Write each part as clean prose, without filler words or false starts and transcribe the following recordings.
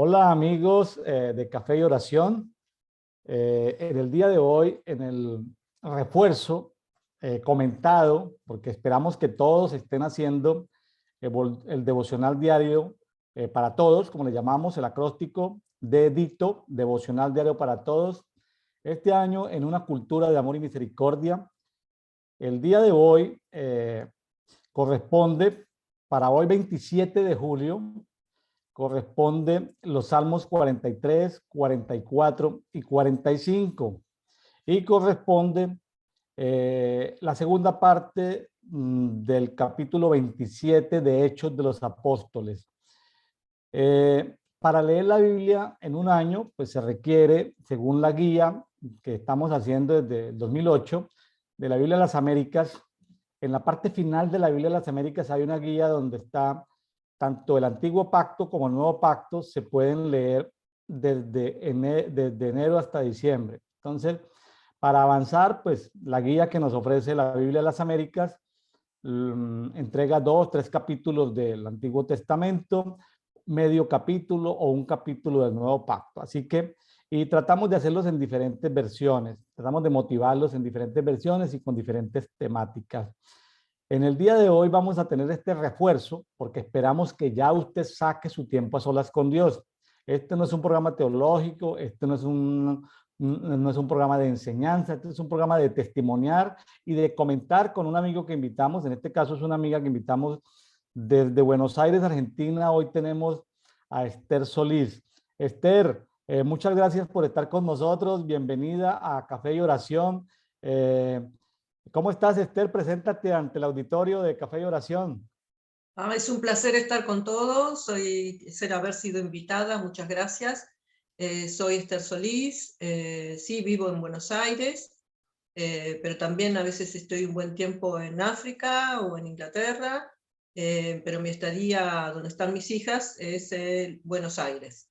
Hola amigos de Café y Oración. En el día de hoy, en el refuerzo comentado, porque esperamos que todos estén haciendo el devocional diario para todos, como le llamamos, el acróstico de DITO, devocional diario para todos. Este año en una cultura de amor y misericordia. El día de hoy corresponde, para hoy 27 de julio, corresponde los Salmos 43, 44 y 45. Y corresponde la segunda parte del capítulo 27 de Hechos de los Apóstoles. Para leer la Biblia en un año, pues se requiere, según la guía que estamos haciendo desde el 2008, de la Biblia de las Américas. En la parte final de la Biblia de las Américas hay una guía donde está tanto el antiguo pacto como el nuevo pacto, se pueden leer desde enero hasta diciembre. Entonces, para avanzar, pues la guía que nos ofrece la Biblia de las Américas entrega 2, 3 capítulos del Antiguo Testamento, medio capítulo o un capítulo del Nuevo Pacto. Así que, y tratamos de hacerlos en diferentes versiones, tratamos de motivarlos en diferentes versiones y con diferentes temáticas. En el día de hoy vamos a tener este refuerzo porque esperamos que ya usted saque su tiempo a solas con Dios. Este no es un programa teológico, este no es un programa de enseñanza, este es un programa de testimoniar y de comentar con un amigo que invitamos. En este caso es una amiga que invitamos desde Buenos Aires, Argentina. Hoy tenemos a Esther Solís. Esther, muchas gracias por estar con nosotros. Bienvenida a Café y Oración. ¿Cómo estás, Esther? Preséntate ante el auditorio de Café y Oración. Es un placer estar con todos, ser haber sido invitada, muchas gracias. Soy Esther Solís, sí, vivo en Buenos Aires, pero también a veces estoy un buen tiempo en África o en Inglaterra, pero mi estadía donde están mis hijas es en Buenos Aires,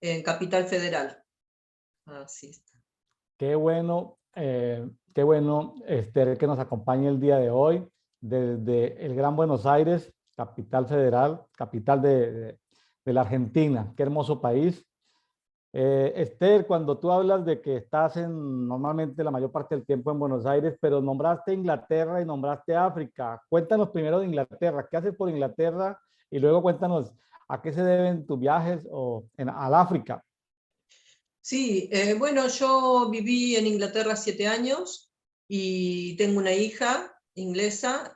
en Capital Federal. Así está. Qué bueno, Esther, que nos acompañe el día de hoy desde el Gran Buenos Aires, capital federal, capital de la Argentina. Qué hermoso país. Esther, cuando tú hablas de que estás normalmente la mayor parte del tiempo en Buenos Aires, pero nombraste Inglaterra y nombraste África. Cuéntanos primero de Inglaterra. ¿Qué haces por Inglaterra? Y luego cuéntanos a qué se deben tus viajes al África. Sí, bueno, yo viví en Inglaterra 7 años y tengo una hija inglesa,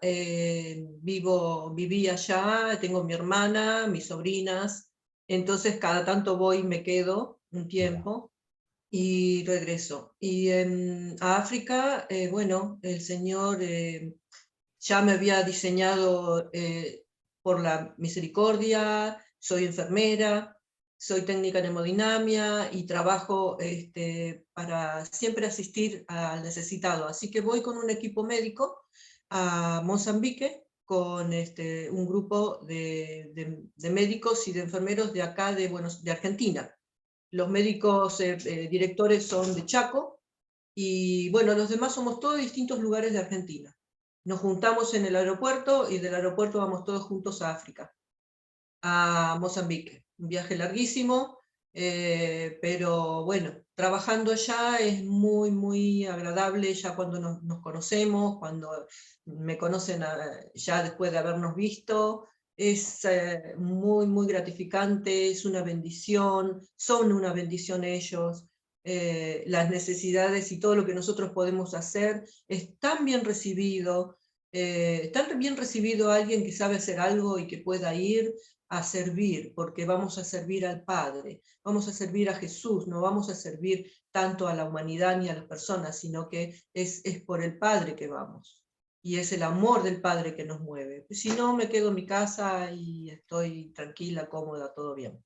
viví allá, tengo mi hermana, mis sobrinas, entonces cada tanto voy y me quedo un tiempo y regreso. Y a África, bueno, el Señor ya me había diseñado por la misericordia, soy enfermera, soy técnica en hemodinamia y trabajo para siempre asistir al necesitado. Así que voy con un equipo médico a Mozambique con un grupo de médicos y de enfermeros de acá de Argentina. Los médicos directores son de Chaco y bueno, los demás somos todos de distintos lugares de Argentina. Nos juntamos en el aeropuerto y del aeropuerto vamos todos juntos a África, a Mozambique. Un viaje larguísimo, pero bueno, trabajando allá es muy, muy agradable ya cuando nos conocemos, cuando me conocen ya después de habernos visto. Es muy, muy gratificante, es una bendición, son una bendición ellos. Las necesidades y todo lo que nosotros podemos hacer es tan bien recibido, alguien que sabe hacer algo y que pueda ir a servir, porque vamos a servir al Padre, vamos a servir a Jesús, no vamos a servir tanto a la humanidad ni a las personas, sino que es por el Padre que vamos. Y es el amor del Padre que nos mueve. Si no, me quedo en mi casa y estoy tranquila, cómoda, todo bien.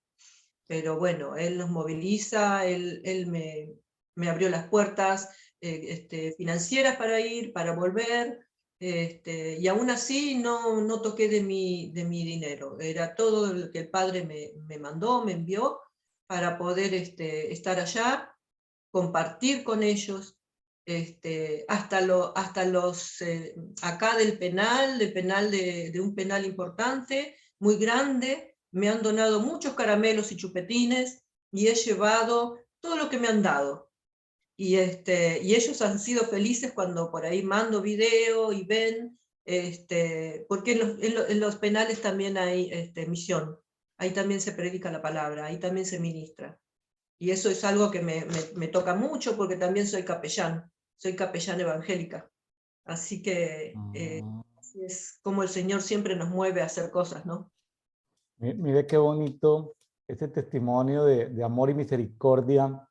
Pero bueno, Él nos moviliza, Él me abrió las puertas financieras para ir, para volver, y aún así no toqué de mi dinero. Era todo lo que el Padre me mandó, me envió para poder estar allá, compartir con ellos, hasta los, acá del penal de un penal importante, muy grande, me han donado muchos caramelos y chupetines y he llevado todo lo que me han dado. Y ellos han sido felices cuando por ahí mando video y ven, porque en los penales también hay misión, ahí también se predica la palabra, ahí también se ministra. Y eso es algo que me toca mucho porque también soy capellán evangélica. Así que así es como el Señor siempre nos mueve a hacer cosas, ¿no? Mire qué bonito ese testimonio de amor y misericordia,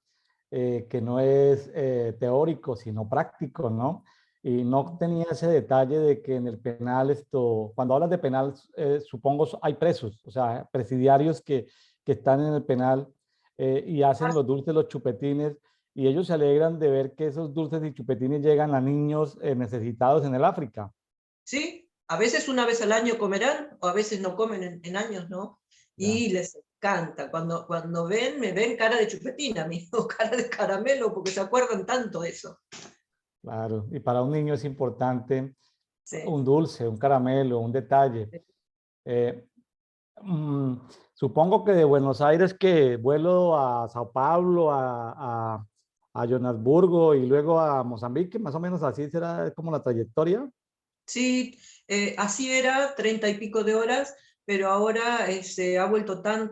que no es teórico, sino práctico, ¿no? Y no tenía ese detalle de que en el penal cuando hablas de penal, supongo hay presos, o sea, presidiarios que están en el penal y hacen los dulces, los chupetines, y ellos se alegran de ver que esos dulces y chupetines llegan a niños necesitados en el África. ¿Sí? A veces una vez al año comerán, o a veces no comen en años, ¿no? Ya. Y les encanta. Cuando me ven cara de chupetina, a mí, o cara de caramelo, porque se acuerdan tanto de eso. Claro, y para un niño es importante Sí. un dulce, un caramelo, un detalle. Eh, mm, Supongo que de Buenos Aires que vuelo a Sao Paulo, a Johannesburgo y luego a Mozambique, más o menos así será como la trayectoria. Sí, así era, 30 y pico de horas, pero ahora se ha vuelto tan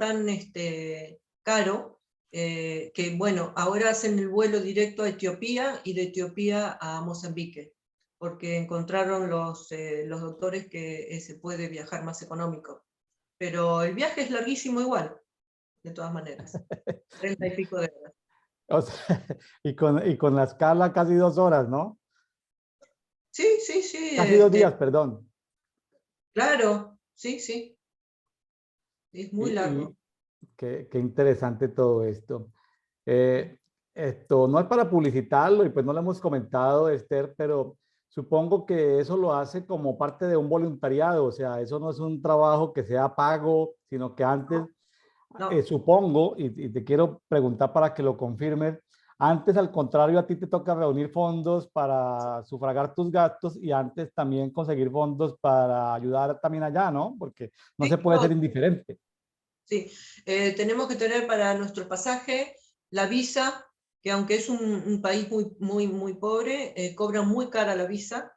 caro que, bueno, ahora hacen el vuelo directo a Etiopía y de Etiopía a Mozambique, porque encontraron los doctores que se puede viajar más económico. Pero el viaje es larguísimo igual, de todas maneras, 30 y pico de horas. O sea, y con la escala casi 2 horas, ¿no? Sí, sí, sí, Casi 2 días, perdón. claro, sí, sí, es muy Y largo. qué interesante todo esto. Eh, Esto no es para publicitarlo y pues no lo hemos comentado, Esther, pero supongo que eso lo hace como parte de un voluntariado, o sea, eso no es un trabajo que sea pago, sino que antes, No. supongo, y te quiero preguntar para que lo confirmes, antes al contrario a ti te toca reunir fondos para sufragar tus gastos y antes también conseguir fondos para ayudar también allá, ¿no? Porque no se Sí, puede ser todo. indiferente. Sí, tenemos que tener para nuestro pasaje la visa, que aunque es un país muy pobre, cobra muy cara la visa,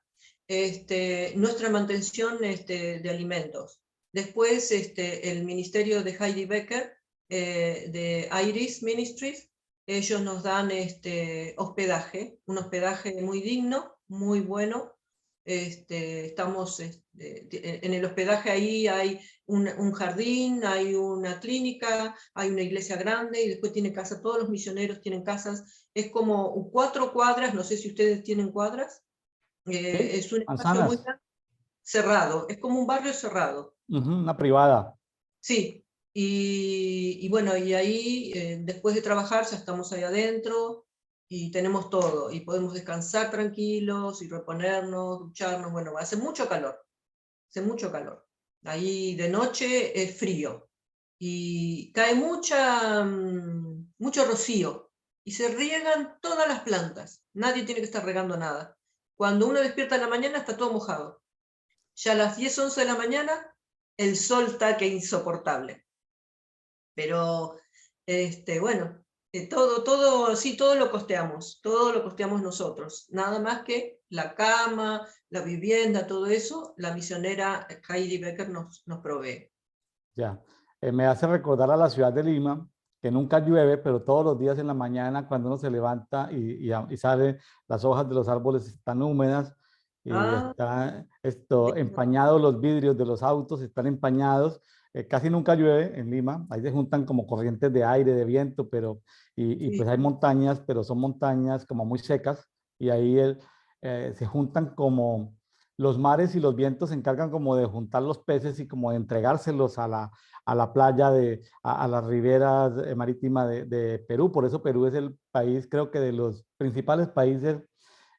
nuestra mantención de alimentos. Después, el ministerio de Heidi Becker, de Iris Ministries, ellos nos dan hospedaje, un hospedaje muy digno, muy bueno. Estamos en el hospedaje, ahí hay un jardín, hay una clínica, hay una iglesia grande y después tiene casa, todos los misioneros tienen casas, es como 4 cuadras, no sé si ustedes tienen cuadras, ¿Sí? es un espacio muy Manzanas, grande, cerrado, es como un barrio cerrado. ujú, una privada. Sí, y bueno, y ahí después de trabajar ya estamos ahí adentro y tenemos todo, y podemos descansar tranquilos y reponernos, ducharnos, bueno, hace mucho calor. Ahí de noche es frío y cae mucho rocío y se riegan todas las plantas. Nadie tiene que estar regando nada. Cuando uno despierta en la mañana está todo mojado. Ya a las 10, 11 de la mañana el sol está que insoportable. Pero, bueno, sí, todo lo costeamos nosotros. Nada más que la cama, la vivienda, todo eso, la misionera Heidi Becker nos provee. Ya, me hace recordar a la ciudad de Lima, que nunca llueve, pero todos los días en la mañana cuando uno se levanta y sale, las hojas de los árboles están húmedas y Ah, está esto empañado, los vidrios de los autos están empañados. Casi nunca llueve en Lima, ahí se juntan como corrientes de aire, de viento, pero y pues sí, hay montañas, pero son montañas como muy secas y ahí se juntan como los mares y los vientos se encargan como de juntar los peces y como de entregárselos a la playa, a las riberas marítimas de Perú. Por eso Perú es el país, creo que de los principales países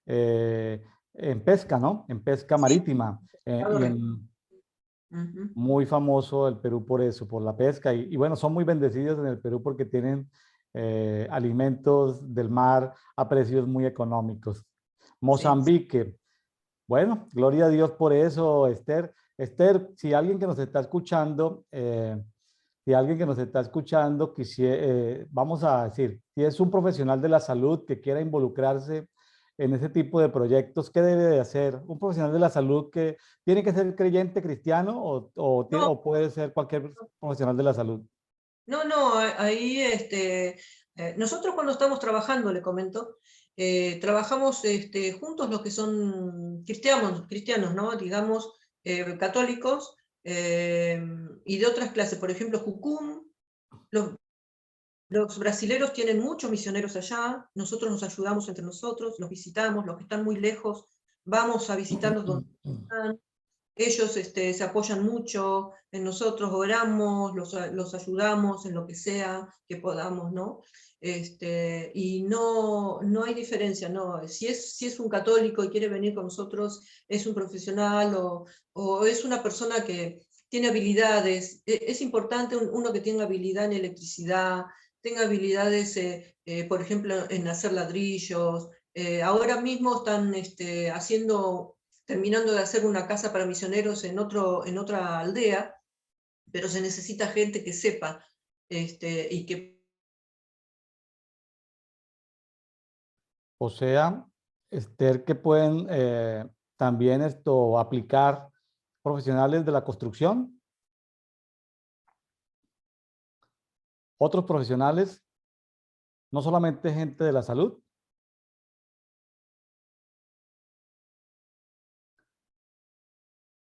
en pesca, ¿no? En pesca sí, marítima. pescado Ujú. Muy famoso el Perú por eso, por la pesca. Y bueno, son muy bendecidos en el Perú porque tienen alimentos del mar a precios muy económicos. Sí, Mozambique. Bueno, gloria a Dios por eso, Esther. Esther, si alguien que nos está escuchando si alguien que nos está escuchando vamos a decir, si es un profesional de la salud que quiera involucrarse en ese tipo de proyectos, ¿qué debe de hacer? ¿Un profesional de la salud que tiene que ser creyente cristiano No, o puede ser cualquier profesional de la salud? no, ahí nosotros cuando estamos trabajando, le comento, trabajamos juntos los que son cristianos, ¿no? Digamos, católicos y de otras clases, por ejemplo, Jucum. Los brasileros tienen muchos misioneros allá, nosotros nos ayudamos entre nosotros, los visitamos, los que están muy lejos, vamos a visitarlos donde están. Ellos se apoyan mucho en nosotros, oramos, los ayudamos en lo que sea que podamos, ¿no? Y no hay diferencia, ¿no? Si es un católico y quiere venir con nosotros, es un profesional o es una persona que tiene habilidades. Es importante uno que tenga habilidad en electricidad, tenga habilidades, por ejemplo, en hacer ladrillos. Ahora mismo están terminando de hacer una casa para misioneros en otra aldea, pero se necesita gente que sepa y que... O sea, Esther, que pueden también aplicar profesionales de la construcción, otros profesionales, no solamente gente de la salud.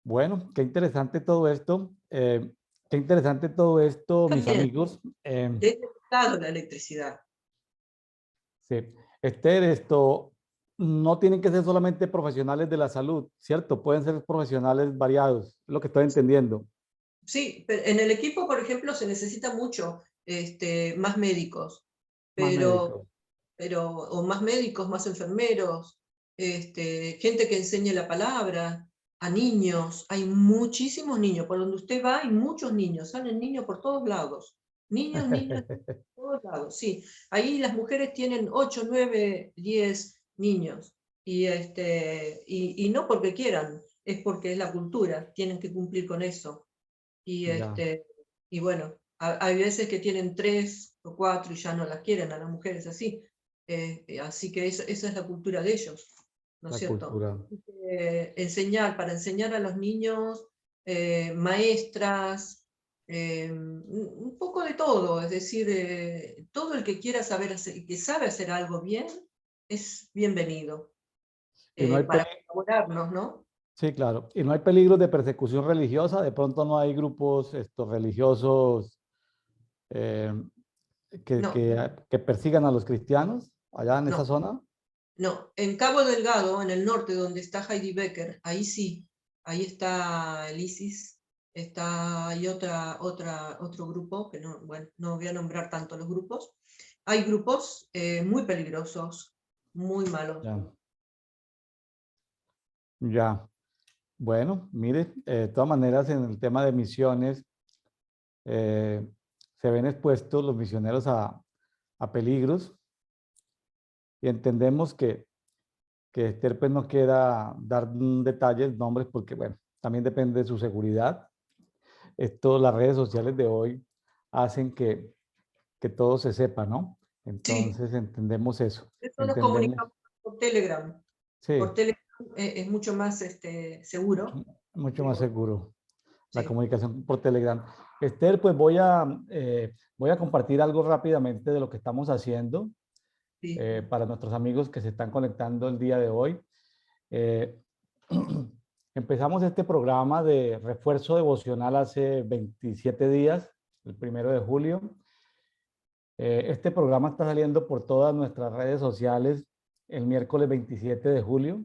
Bueno, qué interesante todo esto. Qué interesante todo esto, mis También, amigos. de este lado la electricidad. Sí. Esther, no tienen que ser solamente profesionales de la salud, ¿cierto? Pueden ser profesionales variados, es lo que estoy entendiendo. Sí, pero en el equipo, por ejemplo, se necesita mucho más médicos, Más pero, médicos. o más médicos, más enfermeros, gente que enseñe la palabra a niños. Hay muchísimos niños, por donde usted va hay muchos niños, salen niños por todos lados. Niños, por todos lados, sí. Ahí las mujeres tienen 8, 9, 10 niños. Y no porque quieran, es porque es la cultura, tienen que cumplir con eso. Y, Ya, y bueno, hay veces que tienen 3 o 4 y ya no las quieren a las mujeres así. Así que esa es la cultura de ellos, ¿no es la cierto? cultura. Para enseñar a los niños, maestras, un poco de todo, es decir, todo el que quiera saber hacer, que sabe hacer algo bien, es bienvenido, Y no hay para peli- colaborarnos, ¿no? Sí, claro. Y no hay peligro de persecución religiosa. De pronto no hay grupos religiosos eh, No, que persigan a los cristianos allá en esa no. zona. No, en Cabo Delgado, en el norte, donde está Heidi Becker, ahí sí, ahí está el ISIS, hay otro grupo, que no, bueno, no voy a nombrar tanto los grupos. Hay grupos muy peligrosos, muy malos. Ya, ya. Bueno, mire, de todas maneras en el tema de misiones eh, se ven expuestos los misioneros a peligros y entendemos que Esther pues no quiera dar detalles, nombres, porque bueno, también depende de su seguridad. Las redes sociales de hoy hacen que todo se sepa, ¿no? Sí, Entonces entendemos eso, eso nos entendemos, comunicamos por Telegram. Por sí, Telegram es mucho más seguro. mucho más Pero, seguro la sí, comunicación por Telegram. Esther, pues voy a compartir algo rápidamente de lo que estamos haciendo sí, para nuestros amigos que se están conectando el día de hoy. Eh, empezamos este programa de refuerzo devocional hace 27 días, el 1 de julio. Este programa está saliendo por todas nuestras redes sociales el miércoles 27 de julio.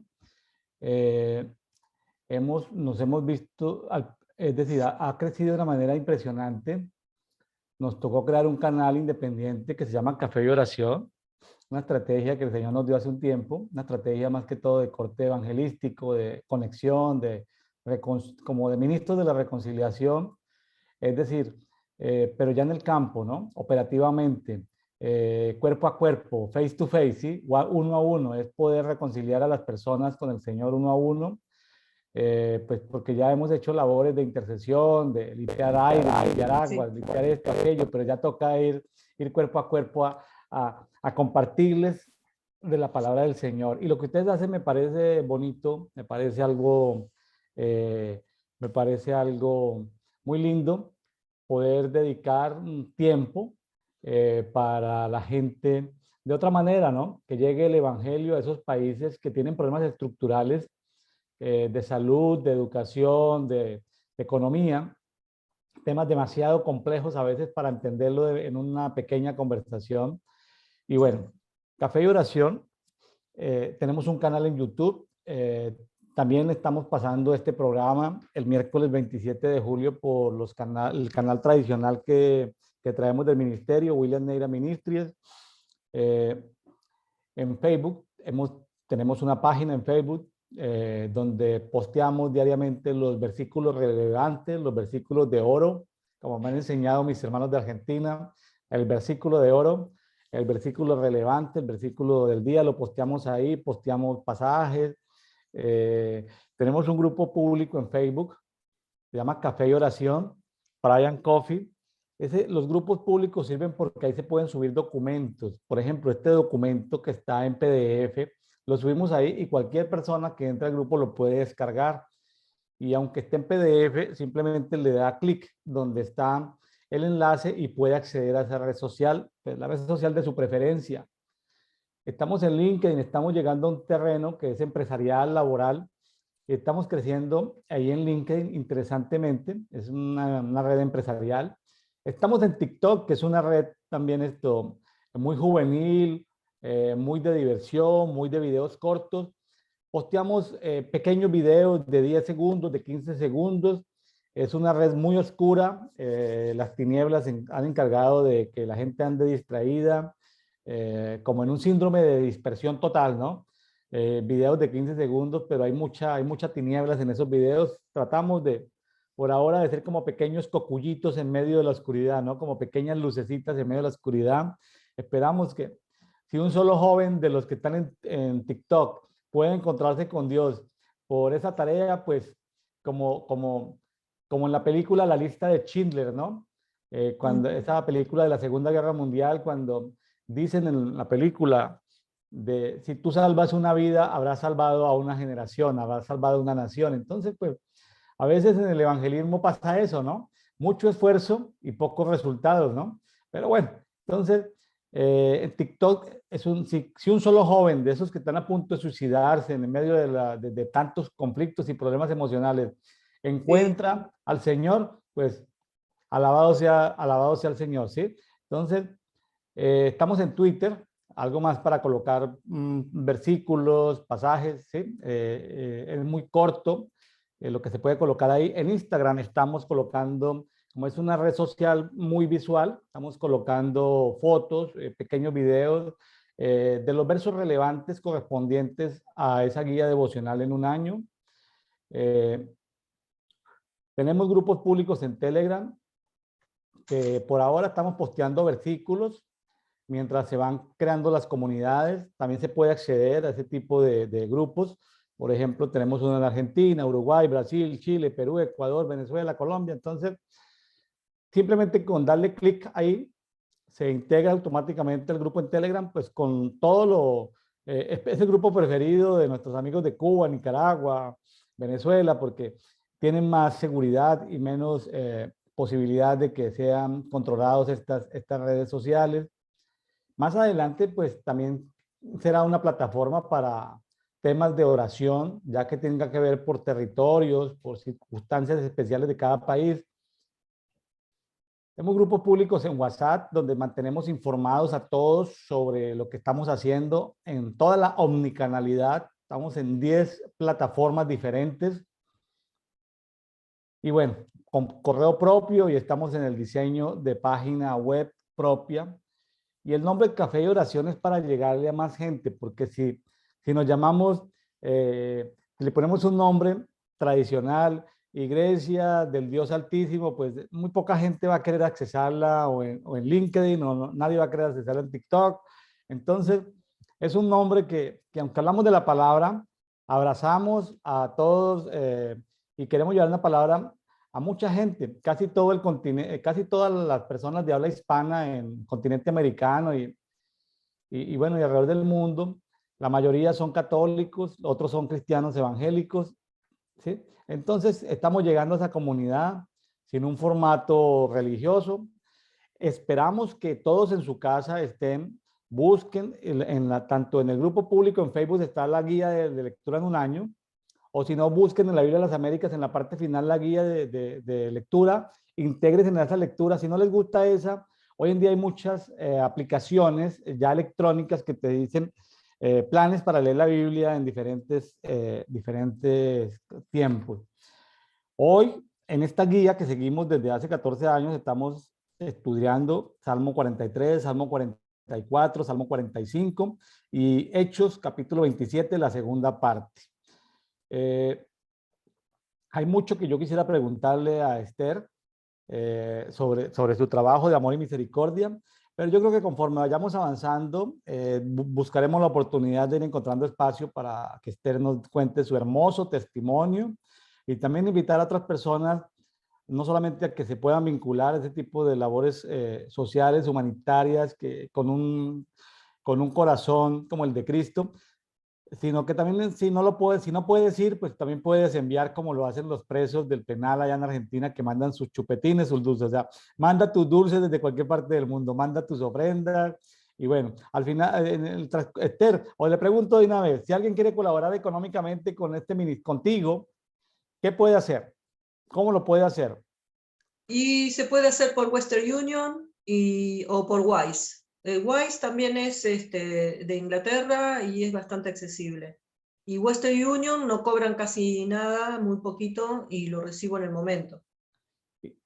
Eh, nos hemos visto, es decir, ha crecido de una manera impresionante. Nos tocó crear un canal independiente que se llama Café y Oración, una estrategia que el Señor nos dio hace un tiempo, una estrategia más que todo de corte evangelístico, de conexión, como de ministros de la reconciliación, es decir, pero ya en el campo, ¿no? Operativamente, cuerpo a cuerpo, face to face, ¿sí? Uno a uno, es poder reconciliar a las personas con el Señor uno a uno. pues porque ya hemos hecho labores de intercesión, de limpiar aire, limpiar agua, sí, limpiar esto, aquello, pero ya toca ir cuerpo a cuerpo a compartirles de la palabra del Señor. Y lo que ustedes hacen me parece bonito, eh, me parece algo muy lindo, poder dedicar un tiempo para la gente de otra manera, ¿no? Que llegue el evangelio a esos países que tienen problemas estructurales de salud, de educación, de economía, temas demasiado complejos a veces para entenderlo en una pequeña conversación. Y sí. bueno, Café y Oración, tenemos un canal en YouTube. También estamos pasando este programa el miércoles 27 de julio por el canal tradicional que traemos del ministerio, William Neira Ministries. Eh, en Facebook, tenemos una página en Facebook donde posteamos diariamente los versículos relevantes, los versículos de oro, como me han enseñado mis hermanos de Argentina, el versículo de oro, el versículo relevante, el versículo del día, lo posteamos ahí, posteamos pasajes. Tenemos un grupo público en Facebook, se llama Café y Oración, Brian Coffee. Los grupos públicos sirven porque ahí se pueden subir documentos. Por ejemplo, este documento que está en PDF, lo subimos ahí y cualquier persona que entre al grupo lo puede descargar. Y aunque esté en PDF, simplemente le da clic donde está el enlace y puede acceder a esa red social, pues la red social de su preferencia. Estamos en LinkedIn, estamos llegando a un terreno que es empresarial, laboral, y estamos creciendo ahí en LinkedIn interesantemente, es una red empresarial. Estamos en TikTok, que es una red también muy juvenil, muy de diversión, muy de videos cortos. Posteamos pequeños videos de 10 segundos, de 15 segundos. Es una red muy oscura. Las tinieblas han encargado de que la gente ande distraída, como en un síndrome de dispersión total, ¿no? Videos de 15 segundos, pero hay mucha tinieblas en esos videos. Tratamos por ahora, de ser como pequeños cocullitos en medio de la oscuridad, ¿no? Como pequeñas lucecitas en medio de la oscuridad. Esperamos que si un solo joven de los que están en TikTok puede encontrarse con Dios por esa tarea, pues como en la película La lista de Schindler, ¿no? Cuando esa película de la Segunda Guerra Mundial, cuando dicen en la película de si tú salvas una vida, habrás salvado a una generación, habrás salvado a una nación. Entonces, pues, a veces en el evangelismo pasa eso, ¿no? Mucho esfuerzo y pocos resultados, ¿no? Pero bueno, entonces, en TikTok, si un solo joven de esos que están a punto de suicidarse en medio de tantos conflictos y problemas emocionales Sí, encuentra al Señor, pues alabado sea el Señor, ¿sí? Entonces, estamos en Twitter, algo más para colocar versículos, pasajes, ¿sí? Es muy corto lo que se puede colocar ahí. En Instagram estamos colocando, como es una red social muy visual, estamos colocando fotos, pequeños videos de los versos relevantes correspondientes a esa guía devocional en un año. Eh, Tenemos grupos públicos en Telegram que por ahora estamos posteando versículos mientras se van creando las comunidades. También se puede acceder a ese tipo de grupos. Por ejemplo, tenemos uno en Argentina, Uruguay, Brasil, Chile, Perú, Ecuador, Venezuela, Colombia. Entonces, simplemente con darle clic ahí, se integra automáticamente el grupo en Telegram, pues con todo es el grupo preferido de nuestros amigos de Cuba, Nicaragua, Venezuela, porque tienen más seguridad y menos posibilidad de que sean controlados estas redes sociales. Más adelante, pues también será una plataforma para temas de oración, ya que tenga que ver por territorios, por circunstancias especiales de cada país. Tenemos grupos públicos en WhatsApp donde mantenemos informados a todos sobre lo que estamos haciendo en toda la omnicanalidad. Estamos en 10 plataformas diferentes. Y bueno, con correo propio y estamos en el diseño de página web propia. Y el nombre Café y Oración es para llegarle a más gente, porque si nos llamamos, si le ponemos un nombre tradicional, Iglesia del Dios Altísimo, pues muy poca gente va a querer accesarla o en LinkedIn, nadie va a querer accesarla en TikTok. Entonces, es un nombre que aunque hablamos de la palabra, Abrazamos a todos y queremos llevar una palabra a mucha gente, casi todo el continente, casi todas las personas de habla hispana en el continente americano y bueno, y alrededor del mundo. La mayoría son católicos, otros son cristianos evangélicos, ¿sí? Entonces, estamos llegando a esa comunidad sin un formato religioso. Esperamos que todos en su casa estén, busquen tanto en el grupo público en Facebook está la guía de lectura en un año, o si no, busquen en la Biblia de las Américas en la parte final la guía de lectura, integren en esa lectura. Si no les gusta esa, hoy en día hay muchas aplicaciones ya electrónicas que te dicen planes para leer la Biblia en diferentes tiempos. Hoy, en esta guía que seguimos desde hace 14 años, estamos estudiando Salmo 43, Salmo 44, Salmo 45 y Hechos capítulo 27, la segunda parte. Hay mucho que yo quisiera preguntarle a Esther sobre su trabajo de amor y misericordia, pero yo creo que conforme vayamos avanzando, buscaremos la oportunidad de ir encontrando espacio para que Esther nos cuente su hermoso testimonio y también invitar a otras personas, no solamente a que se puedan vincular a ese tipo de labores sociales, humanitarias, que con un corazón como el de Cristo, sino que también si no lo puedes, si no puedes ir, pues también puedes enviar como lo hacen los presos del penal allá en Argentina que mandan sus chupetines, sus dulces, o sea, manda tus dulces desde cualquier parte del mundo, manda tus ofrendas y bueno, al final, Esther, o le pregunto de una vez, si alguien quiere colaborar económicamente con contigo, ¿qué puede hacer? ¿Cómo lo puede hacer? Y se puede hacer por Western Union o por Wise. Wise también es de Inglaterra y es bastante accesible. Y Western Union no cobran casi nada, muy poquito, y lo recibo en el momento.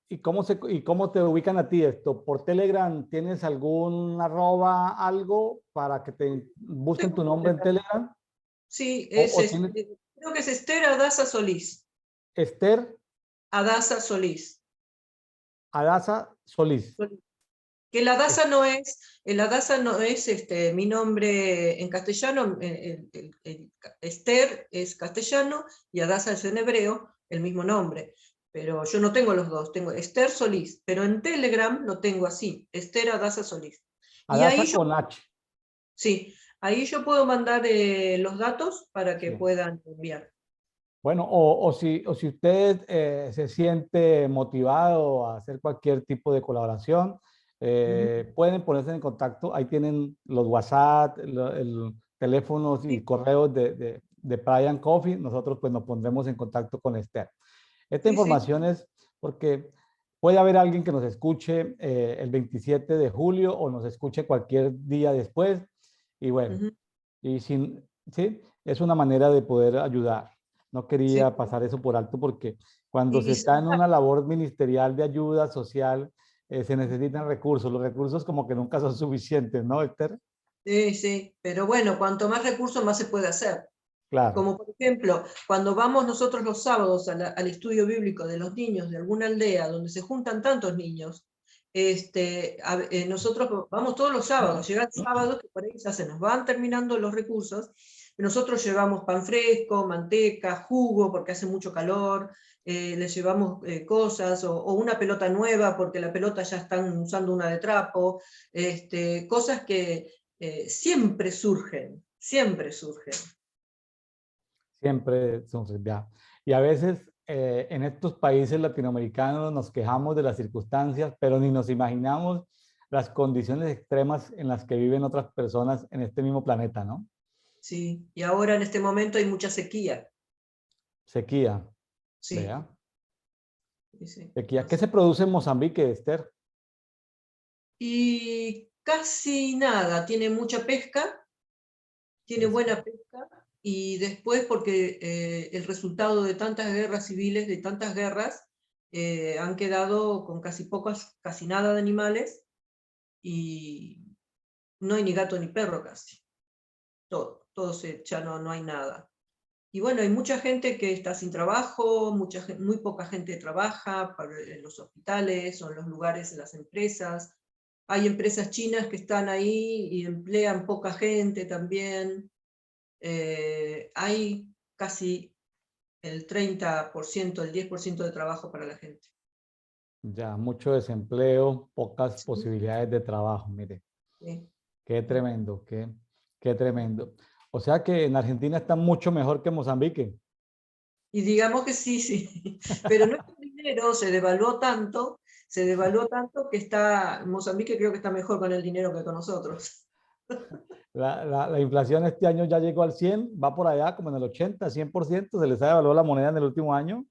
¿Y cómo te ubican a ti esto? ¿Por Telegram tienes algún arroba, algo para que te busquen tu nombre en Telegram? Sí, ¿O tienes creo que es Esther Adasa Solís. Esther Adasa Solís. Adasa Solís? Que el Adasa no es mi nombre en castellano, Esther es castellano y Adasa es en hebreo, el mismo nombre. Pero yo no tengo los dos, tengo Esther Solís, pero en Telegram lo tengo así, Esther Adasa Solís. Y ahí Adasa yo, con H. sí, ahí yo puedo mandar los datos para que Sí. puedan enviar. Bueno, o si usted se siente motivado a hacer cualquier tipo de colaboración, pueden ponerse en contacto. Ahí tienen los WhatsApp, el teléfonos y Sí, correos de Brian Coffee. Nosotros pues nos pondremos en contacto con Esther. Esta sí, sí. información es porque puede haber alguien que nos escuche el 27 de julio o nos escuche cualquier día después. Y bueno, Ujú. y sí, es una manera de poder ayudar. No Sí. quería pasar eso por alto porque cuando se Y está en una labor ministerial de ayuda social, se necesitan recursos. Los recursos como que nunca son suficientes, ¿no, Esther? sí, sí, pero bueno, cuanto más recursos más se puede hacer. Claro. Como por ejemplo, cuando vamos nosotros los sábados al estudio bíblico de los niños de alguna aldea donde se juntan tantos niños, nosotros vamos todos los sábados, llega el sábado que por ahí ya se nos van terminando los recursos, nosotros llevamos pan fresco, manteca, jugo porque hace mucho calor, les llevamos cosas o una pelota nueva porque la pelota ya están usando una de trapo, cosas que siempre surgen, siempre surgen. Siempre son ya. Y a veces en estos países latinoamericanos nos quejamos de las circunstancias, pero ni nos imaginamos las condiciones extremas en las que viven otras personas en este mismo planeta, ¿no? Sí, y ahora en este momento hay mucha sequía. Sequía, Sí, vea. sí, sí. Sequía. ¿Qué se produce en Mozambique, Esther? Y casi nada, tiene mucha pesca, tiene Pesca. buena pesca, y después porque el resultado de tantas guerras civiles, de tantas guerras, han quedado con casi pocas, casi nada de animales, y no hay ni gato ni perro casi, todo ya no hay nada. Y bueno, hay mucha gente que está sin trabajo, muy poca gente trabaja en los hospitales o en los lugares, en las empresas. Hay empresas chinas que están ahí y emplean poca gente también. Hay casi el 30%, el 10% de trabajo para la gente. Ya, mucho desempleo, pocas Sí, posibilidades de trabajo, mire. sí. Qué tremendo, qué tremendo. O sea que en Argentina está mucho mejor que Mozambique. Y digamos que sí, sí, pero nuestro dinero se devaluó tanto que está, Mozambique creo que está mejor con el dinero que con nosotros. La inflación este año ya llegó al 100, va por allá como en el 80, 100%, se les ha devaluado la moneda en el último año,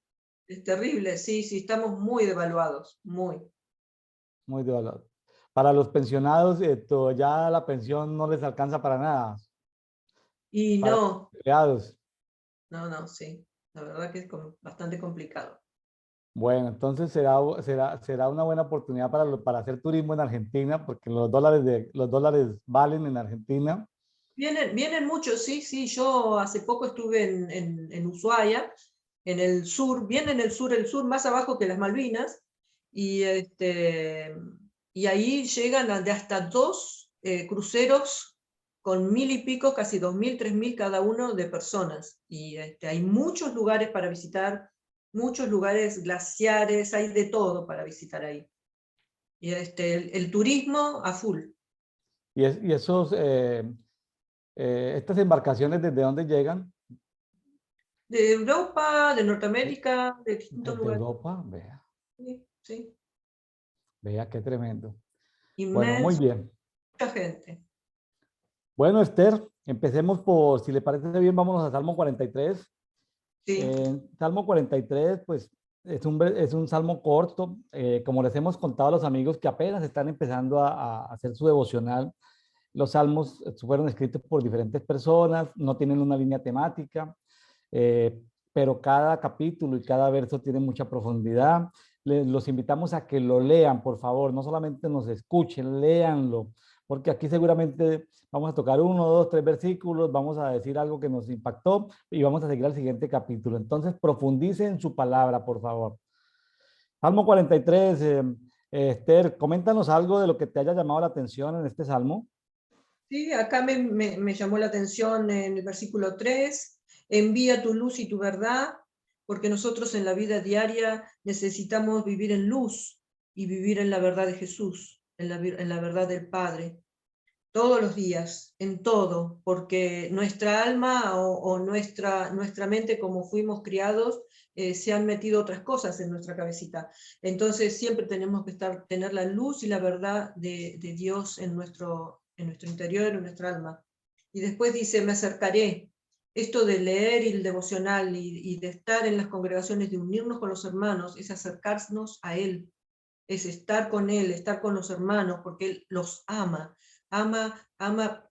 Es terrible, sí, sí, estamos muy devaluados, muy. muy devaluado. Para los pensionados, ya la pensión no les alcanza para nada. Y Para los no, empleados. no, sí, la verdad que es bastante complicado. Bueno, entonces será una buena oportunidad para hacer turismo en Argentina, porque los dólares valen en Argentina. Vienen muchos, sí, sí, yo hace poco estuve en Ushuaia, en el sur, bien en el sur más abajo que las Malvinas, y, y ahí llegan de hasta 2 cruceros con 1000 y pico, casi 2000, 3000 cada uno de personas. Y hay muchos lugares para visitar, muchos lugares glaciares, hay de todo para visitar ahí. Y el turismo a full. Y estas embarcaciones, ¿desde dónde llegan? De Europa, de Norteamérica, de distintos Desde lugares. Europa, vea, Sí, sí. vea qué tremendo. Bueno, muy Inmenso, bien. mucha gente. Bueno, Esther, empecemos por, si le parece bien, vámonos a Salmo 43. Sí, Salmo 43, pues es un salmo corto. Como les hemos contado a los amigos que apenas están empezando a hacer su devocional, los salmos fueron escritos por diferentes personas, no tienen una línea temática, eh, pero cada capítulo y cada verso tiene mucha profundidad. Los invitamos a que lo lean, por favor, no solamente nos escuchen, léanlo, porque aquí seguramente vamos a tocar 1, 2, 3 versículos, vamos a decir algo que nos impactó y vamos a seguir al siguiente capítulo. Entonces, profundice en su palabra, por favor. Salmo 43, Esther, coméntanos algo de lo que te haya llamado la atención en este salmo. sí, acá me llamó la atención en el versículo 3, envía tu luz y tu verdad, porque nosotros en la vida diaria necesitamos vivir en luz y vivir en la verdad de Jesús, en la verdad del Padre. Todos los días, en todo, porque nuestra alma o nuestra mente, como fuimos criados, se han metido otras cosas en nuestra cabecita. Entonces siempre tenemos que tener la luz y la verdad de Dios en nuestro interior, en nuestra alma. Y después dice, me acercaré. Esto de leer y el devocional y de estar en las congregaciones, de unirnos con los hermanos, es acercarnos a Él, es estar con Él, estar con los hermanos, porque Él los ama. Ama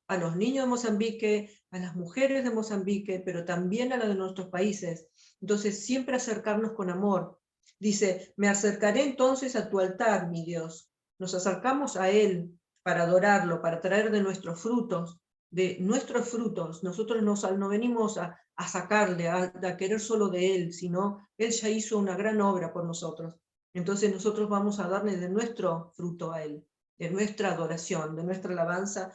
a los niños de Mozambique, a las mujeres de Mozambique, pero también a las de nuestros países. Entonces, siempre acercarnos con amor. Dice, me acercaré entonces a tu altar, mi Dios. Nos acercamos a Él para adorarlo, para traer de nuestros frutos, de nuestros frutos. Nosotros no venimos a sacarle, a querer solo de Él, sino Él ya hizo una gran obra por nosotros. Entonces nosotros vamos a darle de nuestro fruto a Él, de nuestra adoración, de nuestra alabanza,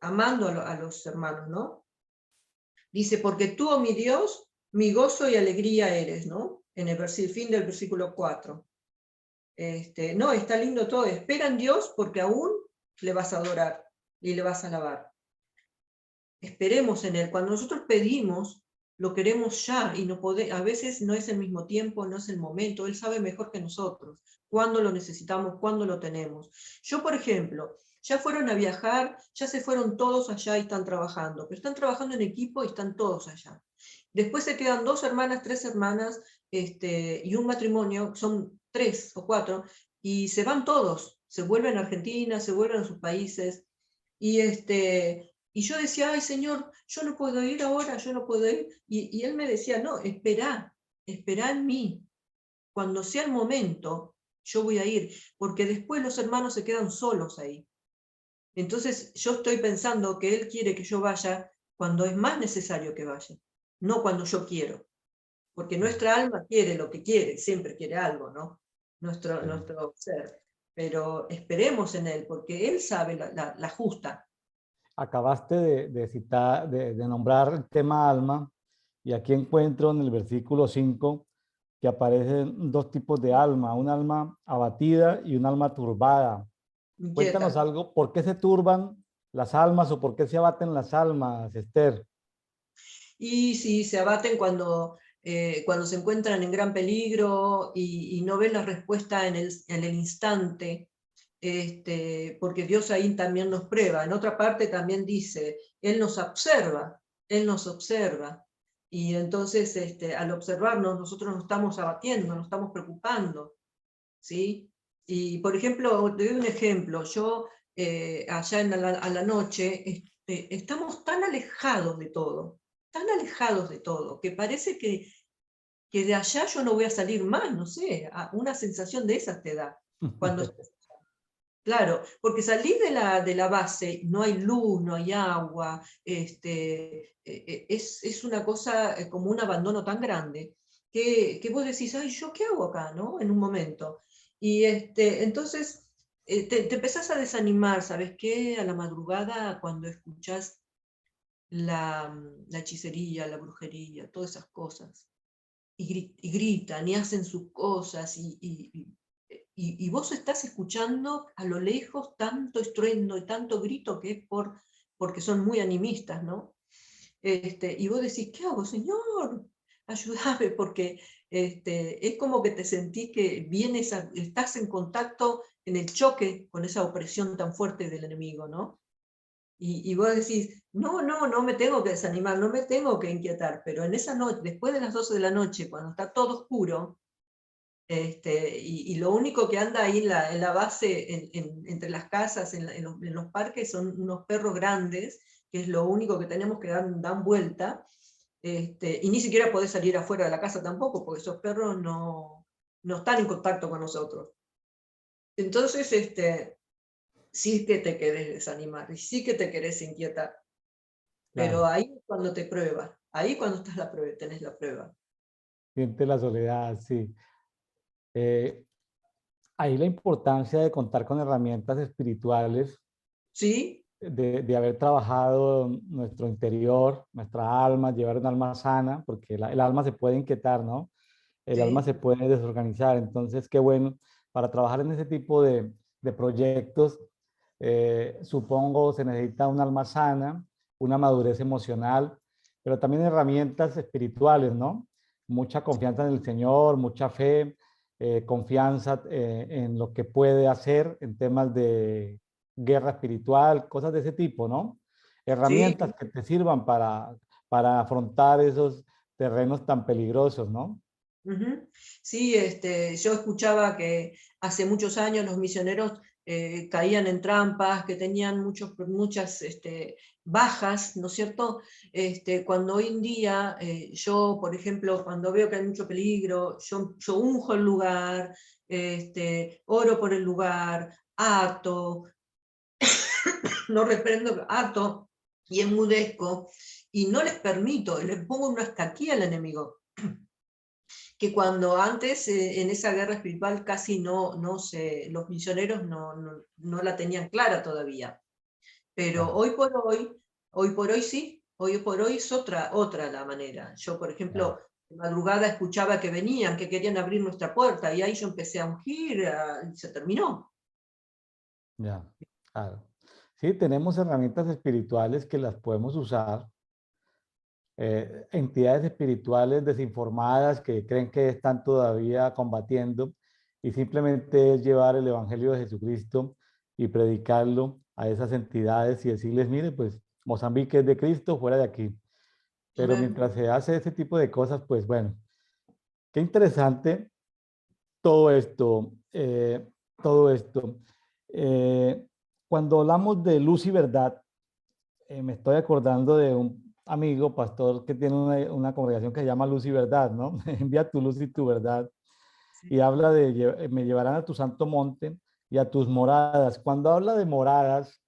amando a los hermanos, ¿no? Dice, porque tú, oh mi Dios, mi gozo y alegría eres, ¿no? En el fin del versículo 4. No, está lindo todo. Espera en Dios porque aún le vas a adorar y le vas a alabar. Esperemos en Él. Cuando nosotros pedimos, lo queremos ya y a veces no es el mismo tiempo, no es el momento. Él sabe mejor que nosotros cuándo lo necesitamos, cuándo lo tenemos. Yo, por ejemplo, ya fueron a viajar, ya se fueron todos allá y están trabajando, pero están trabajando en equipo y están todos allá. Después se quedan 2 hermanas, 3 hermanas, y un matrimonio, son 3 o 4, y se van todos, se vuelven a Argentina, se vuelven a sus países, y y yo decía, ay Señor, yo no puedo ir ahora, yo no puedo ir. Y Él me decía, no, espera en mí. Cuando sea el momento, yo voy a ir, porque después los hermanos se quedan solos ahí. Entonces yo estoy pensando que Él quiere que yo vaya cuando es más necesario que vaya, no cuando yo quiero. Porque nuestra alma quiere lo que quiere, siempre quiere algo, ¿no? Nuestro ser. Pero esperemos en Él, porque Él sabe la justa. Acabaste de citar, de nombrar el tema alma, Y aquí encuentro en el versículo 5 que aparecen dos tipos de alma, un alma abatida y un alma turbada. inquieta. Cuéntanos algo, ¿por qué se turban las almas o por qué se abaten las almas, Esther? Y sí, se abaten cuando se encuentran en gran peligro y no ven la respuesta en el instante, porque Dios ahí también nos prueba. En otra parte también dice, Él nos observa. Y entonces al observarnos nosotros nos estamos abatiendo, nos estamos preocupando, ¿sí? Y por ejemplo, te doy un ejemplo, yo allá a la noche estamos tan alejados de todo, que parece que de allá yo no voy a salir más, no sé, una sensación de esas te da. Cuando, claro, porque salir de la base, no hay luz, no hay agua, es una cosa como un abandono tan grande que vos decís, ay, ¿yo qué hago acá, no? En un momento. Y entonces te empezás a desanimar, ¿sabes qué? A la madrugada, cuando escuchás la hechicería, la brujería, todas esas cosas, y gritan y hacen sus cosas, y vos estás escuchando a lo lejos tanto estruendo y tanto grito que es porque son muy animistas, ¿no? Y vos decís, ¿qué hago, Señor? Ayúdame, porque es como que te sentís que estás en contacto, en el choque con esa opresión tan fuerte del enemigo, ¿no? Y vos decís, no me tengo que desanimar, no me tengo que inquietar, pero en esa noche, después de las 12 de la noche, cuando está todo oscuro, y lo único que anda ahí en la base, entre las casas, en los parques, son unos perros grandes, que es lo único que tenemos que dan vuelta, y ni siquiera podés salir afuera de la casa tampoco, porque esos perros no están en contacto con nosotros. Entonces, sí que te querés desanimar, y sí que te querés inquietar, pero Claro, ahí es cuando te pruebas, ahí cuando tenés la prueba. siente la soledad, sí. Eh, Ahí la importancia de contar con herramientas espirituales, ¿Sí? de haber trabajado nuestro interior, nuestra alma, llevar un alma sana, porque el alma se puede inquietar, ¿no? El alma Sí. se puede desorganizar. Entonces, qué bueno, para trabajar en ese tipo de proyectos, supongo se necesita un alma sana, una madurez emocional, pero también herramientas espirituales, ¿no? Mucha confianza en el Señor, mucha fe, confianza en lo que puede hacer en temas de guerra espiritual, cosas de ese tipo, ¿no? Sí, Herramientas que te sirvan para afrontar esos terrenos tan peligrosos, ¿no? ujú. Sí, yo escuchaba que hace muchos años los misioneros caían en trampas, que tenían muchas bajas, ¿no es cierto? Cuando hoy en día yo, por ejemplo, cuando veo que hay mucho peligro, yo unjo el lugar, oro por el lugar, ato, no reprendo, ato y enmudezco, y no les permito, les pongo una hasta aquí al enemigo, que cuando antes en esa guerra espiritual casi los misioneros no la tenían clara todavía. Pero Claro, hoy por hoy sí, hoy por hoy es otra la manera. Yo, por ejemplo, claro, de madrugada escuchaba que venían, que querían abrir nuestra puerta, y ahí yo empecé a ungir, y se terminó. ya, claro. Sí, tenemos herramientas espirituales que las podemos usar. Entidades espirituales desinformadas que creen que están todavía combatiendo y simplemente es llevar el Evangelio de Jesucristo y predicarlo a esas entidades y decirles, mire, pues Mozambique es de Cristo, fuera de aquí. Pero Amén. mientras se hace ese tipo de cosas, pues bueno, qué interesante todo esto, todo esto. Eh, Cuando hablamos de luz y verdad, me estoy acordando de un amigo pastor que tiene una congregación que se llama Luz y Verdad, ¿no? Envía tu luz y tu verdad. Y Sí. habla de, me llevarán a tu santo monte y a tus moradas. Cuando habla de moradas,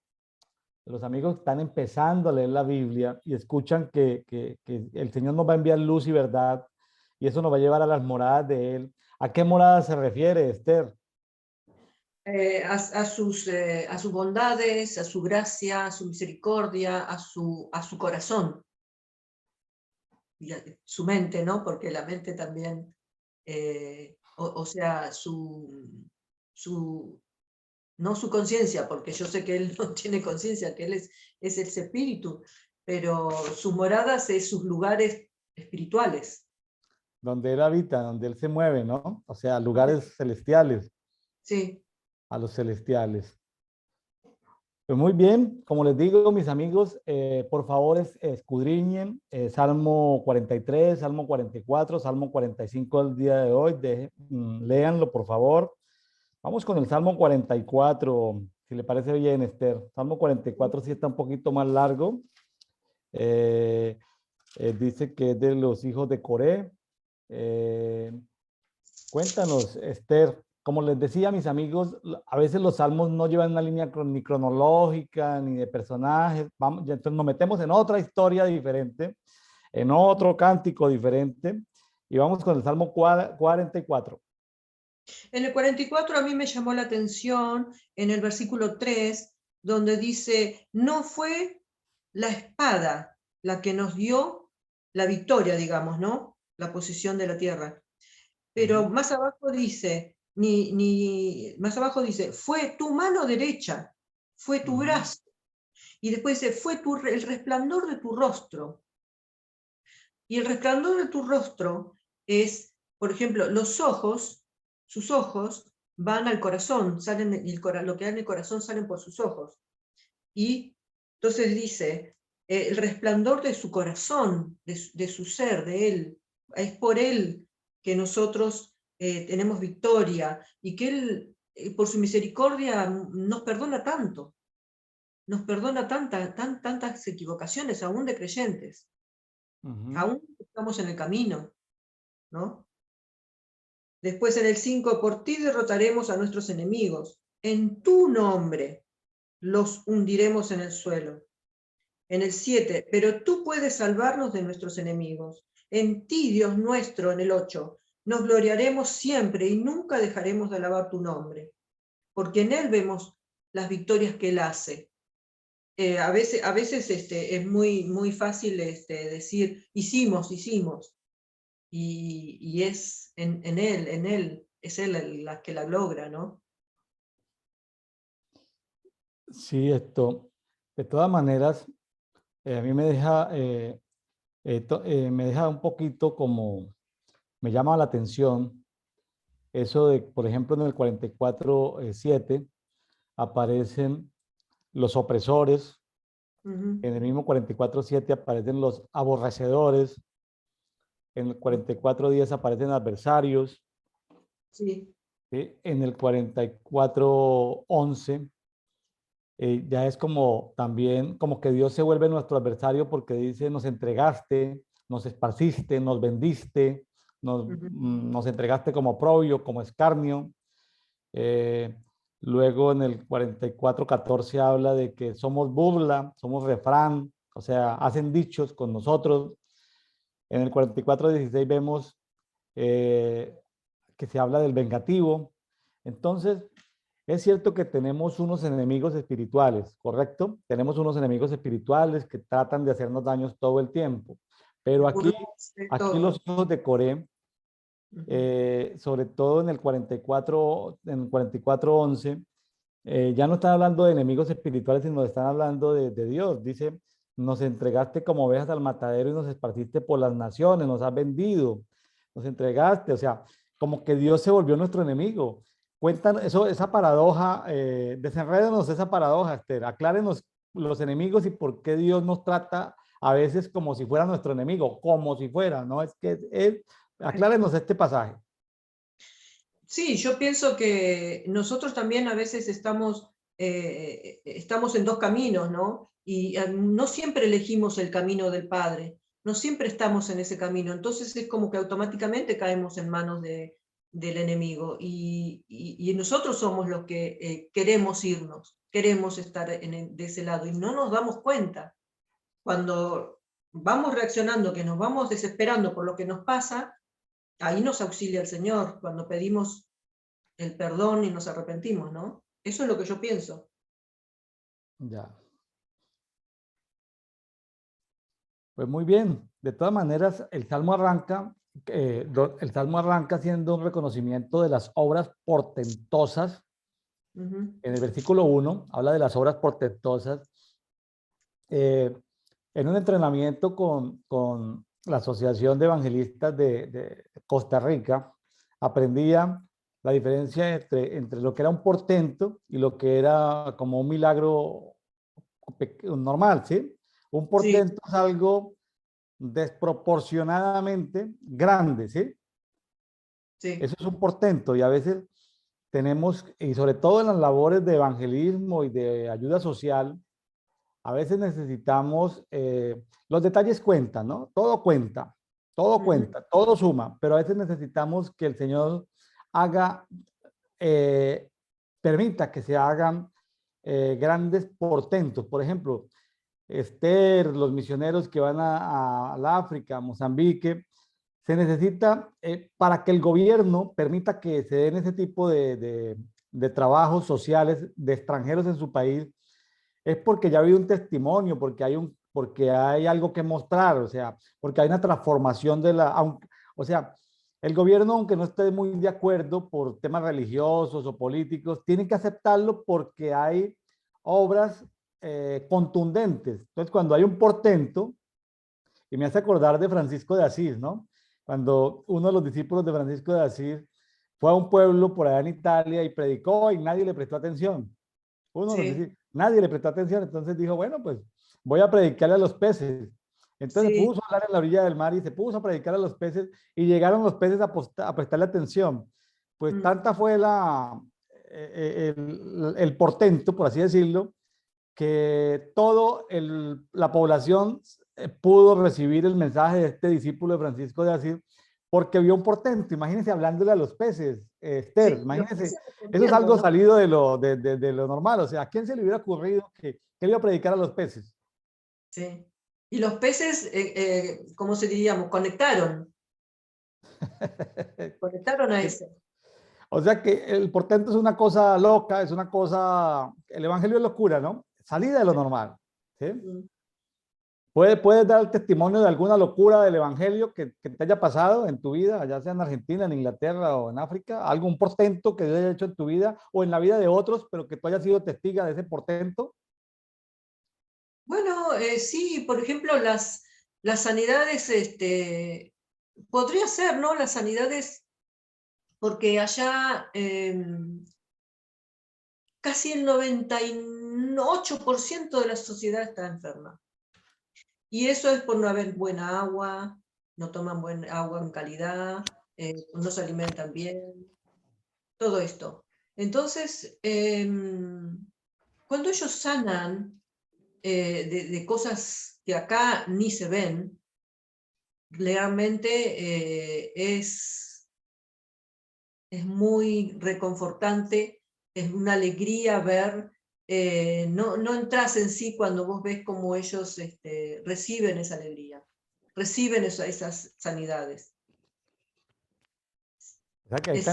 los amigos están empezando a leer la Biblia y escuchan que el Señor nos va a enviar luz y verdad y eso nos va a llevar a las moradas de Él. ¿A qué morada se refiere, Esther? A sus bondades, a su gracia, a su misericordia, a su corazón. su mente, ¿no? Porque la mente también, o sea, no su conciencia, porque yo sé que él no tiene conciencia, que él es ese espíritu, pero sus moradas es sus lugares espirituales. Donde él habita, donde él se mueve, ¿no? O sea, lugares celestiales, Sí. a los celestiales. Pues muy bien, como les digo, mis amigos, por favor escudriñen Salmo 43, Salmo 44, Salmo 45 el día de hoy. Léanlo, por favor. Vamos con el Salmo 44, si le parece bien, Esther. Salmo 44 sí está un poquito más largo. Eh, dice que es de los hijos de Coré. Eh, Cuéntanos, Esther. Como les decía a mis amigos, a veces los salmos no llevan una línea ni cronológica ni de personajes. Vamos, ya entonces nos metemos en otra historia diferente, en otro cántico diferente. Y vamos con el Salmo 44. En el 44 a mí me llamó la atención en el versículo 3, donde dice, no fue la espada la que nos dio la victoria, digamos, ¿no? La posición de la tierra. Pero más abajo dice, más abajo dice, fue tu mano derecha, fue tu brazo. Y después dice, fue el resplandor de tu rostro. Y el resplandor de tu rostro es, por ejemplo, los ojos, sus ojos van al corazón, lo que da en el corazón salen por sus ojos. Y entonces dice, el resplandor de su corazón, de su ser, de él, es por él que nosotros tenemos victoria y que él, por su misericordia, nos perdona tanto, nos perdona tantas equivocaciones, aún de creyentes, aún estamos en el camino, ¿no? Después en el 5, por ti derrotaremos a nuestros enemigos, en tu nombre los hundiremos en el suelo. En el 7, pero tú puedes salvarnos de nuestros enemigos. En ti, Dios nuestro, en el 8, nos gloriaremos siempre y nunca dejaremos de alabar tu nombre, porque en él vemos las victorias que él hace. A veces es muy fácil decir, hicimos, y es en él, es él la que la logra, ¿no? Sí, esto, de todas maneras, a mí me deja un poquito como, me llama la atención eso de, por ejemplo, en el 44:7 aparecen los opresores, en el mismo 44:7 aparecen los aborrecedores, en el 44:10 aparecen adversarios, Sí. ¿sí? En el 44:11 ya es como también, como que Dios se vuelve nuestro adversario porque dice, nos entregaste, nos esparciste, nos vendiste, nos entregaste como oprobio, como escarnio. Eh, Luego en el 44:14 habla de que somos burla, somos refrán, o sea, hacen dichos con nosotros. En el 44:16 vemos que se habla del vengativo. Entonces, es cierto que tenemos unos enemigos espirituales, ¿correcto? Tenemos unos enemigos espirituales que tratan de hacernos daños todo el tiempo. Pero aquí los hijos de Coré, sobre todo en el 44:11, ya no están hablando de enemigos espirituales, sino están hablando de Dios. Dice, nos entregaste como ovejas al matadero y nos esparciste por las naciones, nos has vendido, nos entregaste, o sea, como que Dios se volvió nuestro enemigo. Cuentan eso, esa paradoja, desenrédenos esa paradoja, Esther, aclárenos los enemigos y por qué Dios nos trata a veces como si fuera nuestro enemigo, como si fuera, ¿no? Es que aclárenos este pasaje. Sí, yo pienso que nosotros también a veces estamos en dos caminos, ¿no? Y no siempre elegimos el camino del Padre, no siempre estamos en ese camino, entonces es como que automáticamente caemos en manos del enemigo y nosotros somos los que queremos irnos, queremos estar de ese lado y no nos damos cuenta. Cuando vamos reaccionando, que nos vamos desesperando por lo que nos pasa, ahí nos auxilia el Señor, cuando pedimos el perdón y nos arrepentimos, ¿no? Eso es lo que yo pienso. Ya. Pues muy bien. De todas maneras, el Salmo arranca haciendo un reconocimiento de las obras portentosas. Ujú. En el versículo 1 habla de las obras portentosas. Eh, en un entrenamiento con la Asociación de Evangelistas de Costa Rica, aprendía la diferencia entre lo que era un portento y lo que era como un milagro normal, ¿sí? Un Sí, portento es algo desproporcionadamente grande, ¿sí? sí. Eso es un portento y a veces tenemos, y sobre todo en las labores de evangelismo y de ayuda social, a veces necesitamos, los detalles cuentan, ¿no? Todo Ujú. cuenta, todo suma, pero a veces necesitamos que el Señor haga, eh, permita que se hagan grandes portentos. Por ejemplo, Esther, los misioneros que van al África, a Mozambique, se necesita para que el gobierno permita que se den ese tipo de trabajos sociales de extranjeros en su país, es porque ya ha habido un testimonio, porque hay algo que mostrar, o sea, porque hay una transformación o sea, el gobierno, aunque no esté muy de acuerdo por temas religiosos o políticos, tiene que aceptarlo porque hay obras contundentes. Entonces, cuando hay un portento, y me hace acordar de Francisco de Asís, ¿no? Cuando uno de los discípulos de Francisco de Asís fue a un pueblo por allá en Italia y predicó y nadie le prestó atención. Uno nos Sí, dice, nadie le prestó atención, entonces dijo, bueno, pues voy a predicarle a los peces. Entonces se sí. puso a hablar en la orilla del mar y se puso a predicar a los peces y llegaron los peces a prestarle atención. Pues Mm. tanta fue el portento, por así decirlo, que la población pudo recibir el mensaje de este discípulo de Francisco de Asís porque vio un portento. Imagínense hablándole a los peces, Esther, Sí, y los imagínense, peces eso es respondiendo, algo ¿no? salido de lo normal. O sea, ¿a quién se le hubiera ocurrido que le iba a predicar a los peces? Sí. Y los peces, ¿cómo se diríamos? Conectaron a eso. O sea que el portento es una cosa loca, es una cosa, el evangelio es locura, ¿no? Salida de lo Sí. normal. ¿Sí? Mm. ¿Puedes dar el testimonio de alguna locura del evangelio que te haya pasado en tu vida, ya sea en Argentina, en Inglaterra o en África? ¿Algún portento que Dios haya hecho en tu vida o en la vida de otros, pero que tú hayas sido testiga de ese portento? Bueno, sí, por ejemplo, las sanidades, podría ser, ¿no? Las sanidades, porque allá casi el 98% de la sociedad está enferma. Y eso es por no haber buena agua, no toman buena agua en calidad, no se alimentan bien, todo esto. Entonces, cuando ellos sanan de cosas que acá ni se ven, realmente es muy reconfortante, es una alegría ver, no entras en sí cuando vos ves cómo ellos reciben esa alegría, reciben esas sanidades. O sea que Es,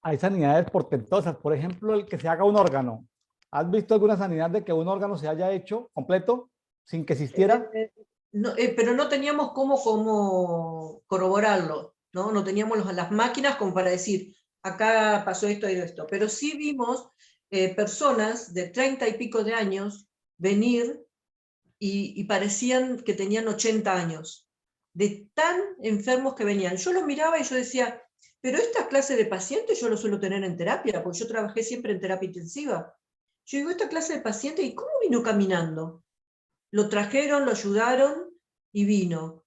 hay sanidades portentosas. Por ejemplo, el que se haga un órgano. ¿Has visto alguna sanidad de que un órgano se haya hecho completo sin que existiera? eh, no, pero no teníamos cómo corroborarlo, ¿no? No teníamos las máquinas como para decir, acá pasó esto y esto, pero sí vimos personas de 30 y pico de años venir y parecían que tenían 80 años, de tan enfermos que venían. Yo los miraba y yo decía, pero esta clase de pacientes yo lo suelo tener en terapia, porque yo trabajé siempre en terapia intensiva. Yo digo, esta clase de paciente, ¿y cómo vino caminando? Lo trajeron, lo ayudaron y vino.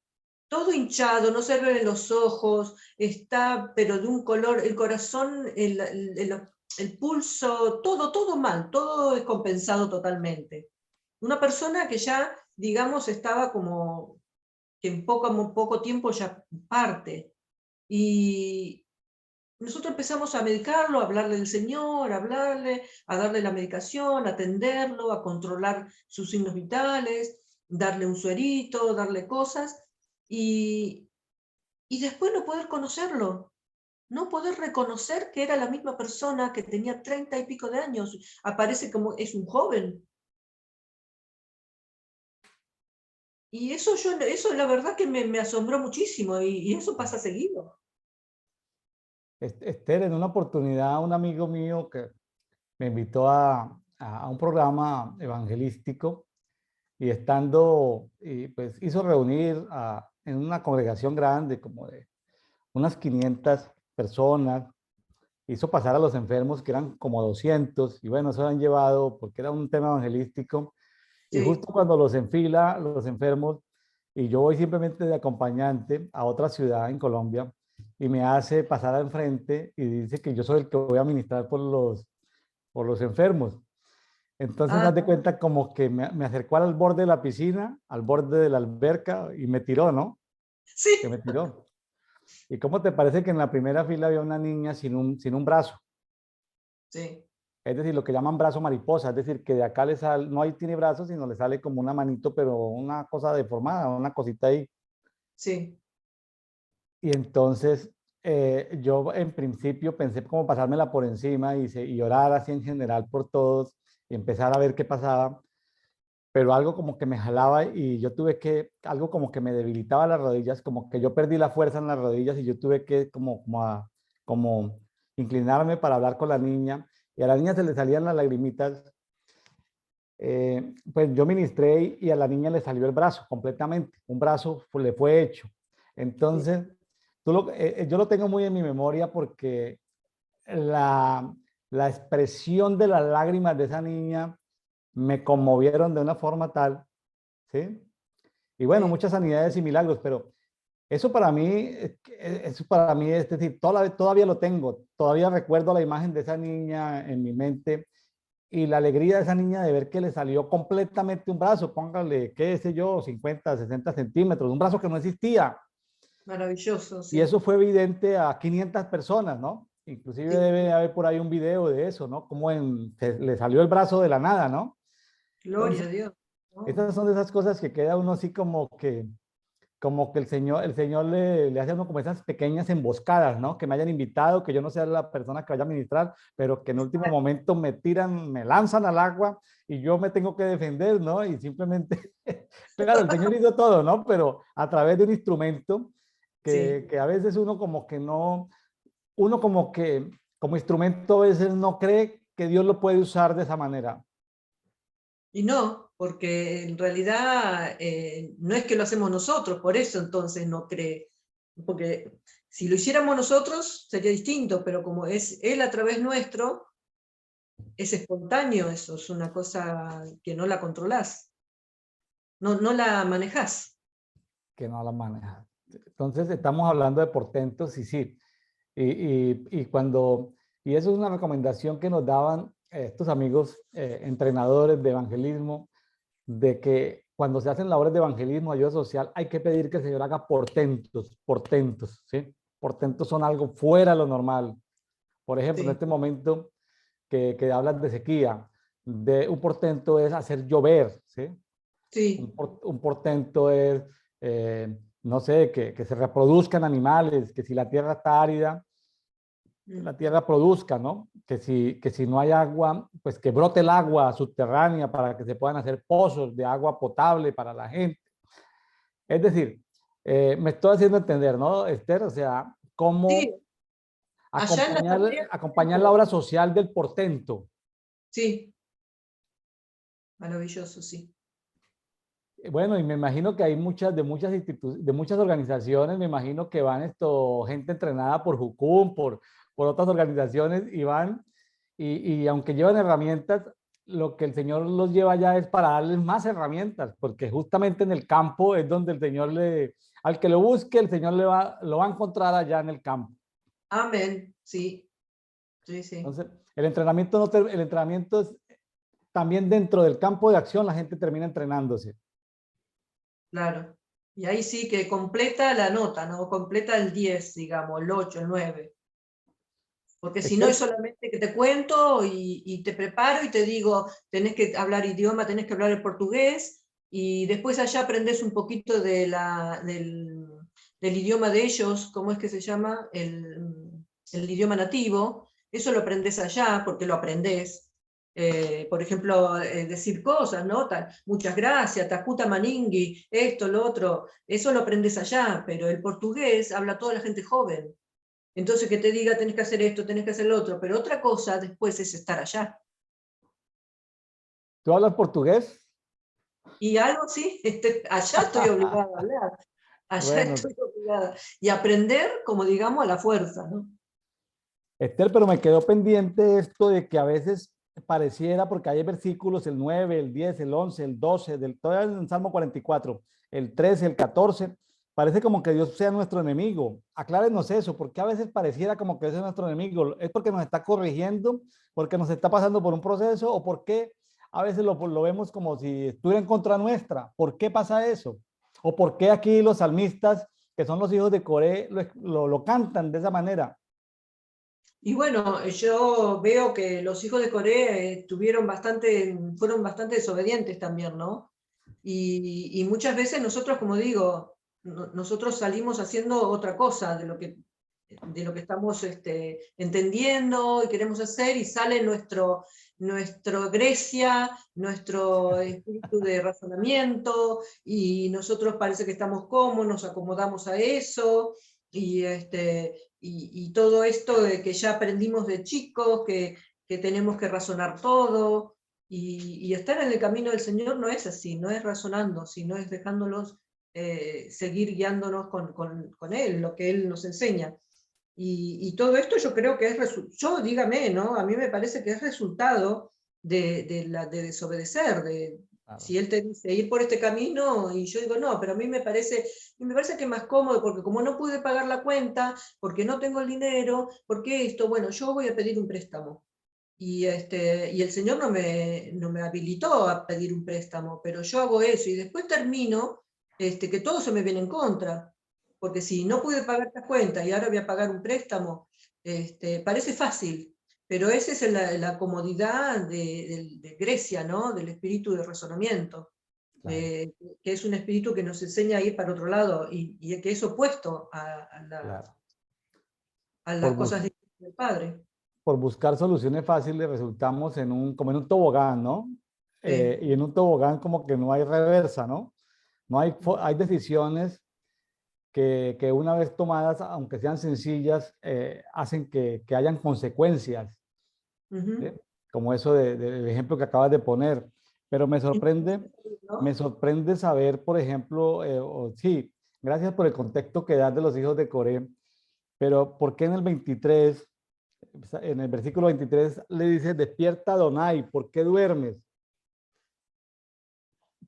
Todo hinchado, no se le ven los ojos, está, pero de un color, el corazón, el pulso, todo mal, todo descompensado totalmente. Una persona que ya, digamos, estaba como que en poco tiempo ya parte. Y nosotros empezamos a medicarlo, a hablarle del Señor, a hablarle, a darle la medicación, a atenderlo, a controlar sus signos vitales, darle un suerito, darle cosas, y, y después no poder conocerlo, no poder reconocer que era la misma persona que tenía 30 y pico de años, aparece como es un joven. Y eso la verdad que me asombró muchísimo y eso pasa seguido. Esther, en una oportunidad, un amigo mío que me invitó a un programa evangelístico y estando, y pues hizo reunir en una congregación grande, como de unas 500 personas, hizo pasar a los enfermos, que eran como 200 y bueno, eso lo han llevado porque era un tema evangelístico, y Sí. justo cuando los enfila, los enfermos, y yo voy simplemente de acompañante a otra ciudad en Colombia, y me hace pasar al frente y dice que yo soy el que voy a ministrar por los enfermos. Entonces, Ah, haz de cuenta como que me acercó al borde de la piscina, al borde de la alberca, y me tiró, ¿no? Que sí, me tiró. ¿Y cómo te parece que en la primera fila había una niña sin un brazo? sí, Es decir, lo que llaman brazo mariposa, es decir, que de acá le sale, no hay, tiene brazos, sino le sale como una manito, pero una cosa deformada, una cosita ahí. sí, Y entonces yo en principio pensé como pasármela por encima y orar así en general por todos y empezar a ver qué pasaba, pero algo como que me jalaba y yo tuve que, algo como que me debilitaba las rodillas, como que yo perdí la fuerza en las rodillas y yo tuve que como inclinarme para hablar con la niña y a la niña se le salían las lagrimitas. Pues yo ministré y a la niña le salió el brazo completamente, un brazo le fue hecho. sí. Entonces, yo lo tengo muy en mi memoria porque la, la expresión de las lágrimas de esa niña me conmovieron de una forma tal, ¿sí? Y bueno, Sí. muchas sanidades y milagros, pero eso para mí, eso para mí es decir, todavía lo tengo, todavía recuerdo la imagen de esa niña en mi mente y la alegría de esa niña de ver que le salió completamente un brazo, póngale, qué sé yo, 50, 60 centímetros, un brazo que no existía. Maravilloso, Y sí. eso fue evidente a 500 personas, ¿no? Inclusive Sí. debe haber por ahí un video de eso, ¿no? Como le salió el brazo de la nada, ¿no? Gloria Entonces, a Dios. ¿No? esas son de esas cosas que queda uno así como que el Señor le hace a uno como esas pequeñas emboscadas, ¿no? Que me hayan invitado, que yo no sea la persona que vaya a ministrar, pero que en último momento me tiran, me lanzan al agua y yo me tengo que defender, ¿no? Y simplemente, claro, el Señor hizo todo, ¿no? Pero a través de un instrumento Sí. que a veces uno como que no, uno como que como instrumento a veces no cree que Dios lo puede usar de esa manera. Y no, porque en realidad no es que lo hacemos nosotros, por eso entonces no cree. Porque si lo hiciéramos nosotros sería distinto, pero como es Él a través nuestro, es espontáneo eso, es una cosa que no la controlás, no la manejás. Que no la maneja. Entonces estamos hablando de portentos y sí, y cuando, y eso es una recomendación que nos daban estos amigos entrenadores de evangelismo, de que cuando se hacen labores de evangelismo, ayuda social, hay que pedir que el Señor haga portentos, portentos, ¿sí? Portentos son algo fuera de lo normal. Por ejemplo, en Sí, este momento que hablas de sequía, de un portento es hacer llover, ¿sí? sí, Un portento es, no sé, que se reproduzcan animales, que si la tierra está árida, mm, la tierra produzca, ¿no? Que si no hay agua, pues que brote el agua subterránea para que se puedan hacer pozos de agua potable para la gente. Es decir, me estoy haciendo entender, ¿no, Esther? O sea, sí, cómo allá en las aldeas hacen acompañar la todo. obra social del portento. Sí, maravilloso, sí. Bueno, y me imagino que hay de muchas organizaciones, me imagino que van gente entrenada por Jucum, por otras organizaciones y van, y aunque llevan herramientas, lo que el Señor los lleva ya es para darles más herramientas, porque justamente en el campo es donde el Señor al que lo busque, el Señor lo va a encontrar allá en el campo. Amén, sí, sí, sí, Entonces, el entrenamiento, el entrenamiento es también dentro del campo de acción, la gente termina entrenándose. claro. Y ahí sí que completa la nota, ¿no? Completa el 10 digamos, el 8 el 9. Porque si no es Esther, solamente que te cuento y te preparo y te digo, tenés que hablar idioma, tenés que hablar el portugués, y después allá aprendes un poquito del idioma de ellos, ¿cómo es que se llama? El idioma nativo, eso lo aprendes allá porque lo aprendés. por ejemplo, decir cosas, ¿no? Muchas gracias, takuta maningui, esto, lo otro, eso lo aprendes allá, pero el portugués habla toda la gente joven. Entonces que te diga tenés que hacer esto, tenés que hacer lo otro, pero otra cosa después es estar allá. ¿Tú hablas portugués? Y algo sí, allá estoy obligada a hablar, allá Bueno, estoy obligada. Y aprender, como digamos, a la fuerza, ¿no? Esther, pero me quedó pendiente esto de que a veces pareciera, porque hay versículos, el 9, el 10, el 11, el 12, todavía en el Salmo 44, el 13, el 14, parece como que Dios sea nuestro enemigo. Aclárenos eso, porque a veces pareciera como que Dios es nuestro enemigo. ¿Es porque nos está corrigiendo, porque nos está pasando por un proceso, o porque a veces lo vemos como si estuviera en contra nuestra? ¿Por qué pasa eso? ¿O por qué aquí los salmistas, que son los hijos de Coré, lo cantan de esa manera? Y bueno, yo veo que los hijos de Corea fueron bastante desobedientes también, ¿no? Y muchas veces nosotros, como digo, nosotros salimos haciendo otra cosa de lo que estamos entendiendo y queremos hacer, y sale nuestro Grecia, nuestro espíritu de razonamiento, y nosotros parece que estamos cómodos, nos acomodamos a eso, y todo esto de que ya aprendimos de chicos, que tenemos que razonar todo, y estar en el camino del Señor no es así, no es razonando, sino es dejándolos seguir guiándonos con Él, lo que Él nos enseña. Y todo esto yo creo que yo dígame, ¿no? A mí me parece que es resultado de desobedecer, Claro. si él te dice ir por este camino, y yo digo no, pero a mí me parece que es más cómodo, porque como no pude pagar la cuenta, porque no tengo el dinero, porque esto, bueno, yo voy a pedir un préstamo. Y el Señor no me habilitó a pedir un préstamo, pero yo hago eso y después termino que todo se me viene en contra. Porque si no pude pagar las cuentas y ahora voy a pagar un préstamo, parece fácil, pero esa es la comodidad de Grecia, ¿no? Del espíritu de razonamiento, Claro, que es un espíritu que nos enseña a ir para otro lado y que es opuesto claro. a Por, las cosas bus- del Padre. por buscar soluciones fáciles resultamos como en un tobogán, ¿no? Sí. Y en un tobogán como que no hay reversa, ¿no? No hay, hay decisiones que una vez tomadas, aunque sean sencillas, hacen que hayan consecuencias, ¿sí? Ujú. Como eso del ejemplo que acabas de poner. Pero me ¿No? sorprende saber, por ejemplo, sí, gracias por el contexto que das de los hijos de Coré, pero ¿por qué en el 23, en el versículo 23 le dice, despierta Adonai, ¿por qué duermes?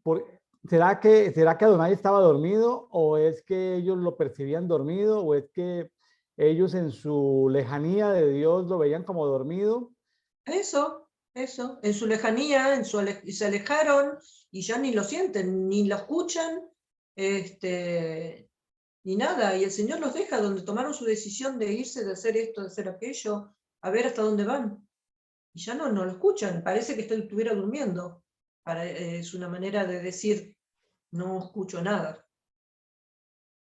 ¿Por, será que Adonai estaba dormido, o es que ellos lo percibían dormido, o es que ellos en su lejanía de Dios lo veían como dormido? Eso, en su lejanía, se alejaron y ya ni lo sienten, ni lo escuchan, ni nada, y el Señor los deja donde tomaron su decisión de irse, de hacer esto, de hacer aquello, a ver hasta dónde van, y ya no lo escuchan, parece que estuviera durmiendo. Es una manera de decir, no escucho nada.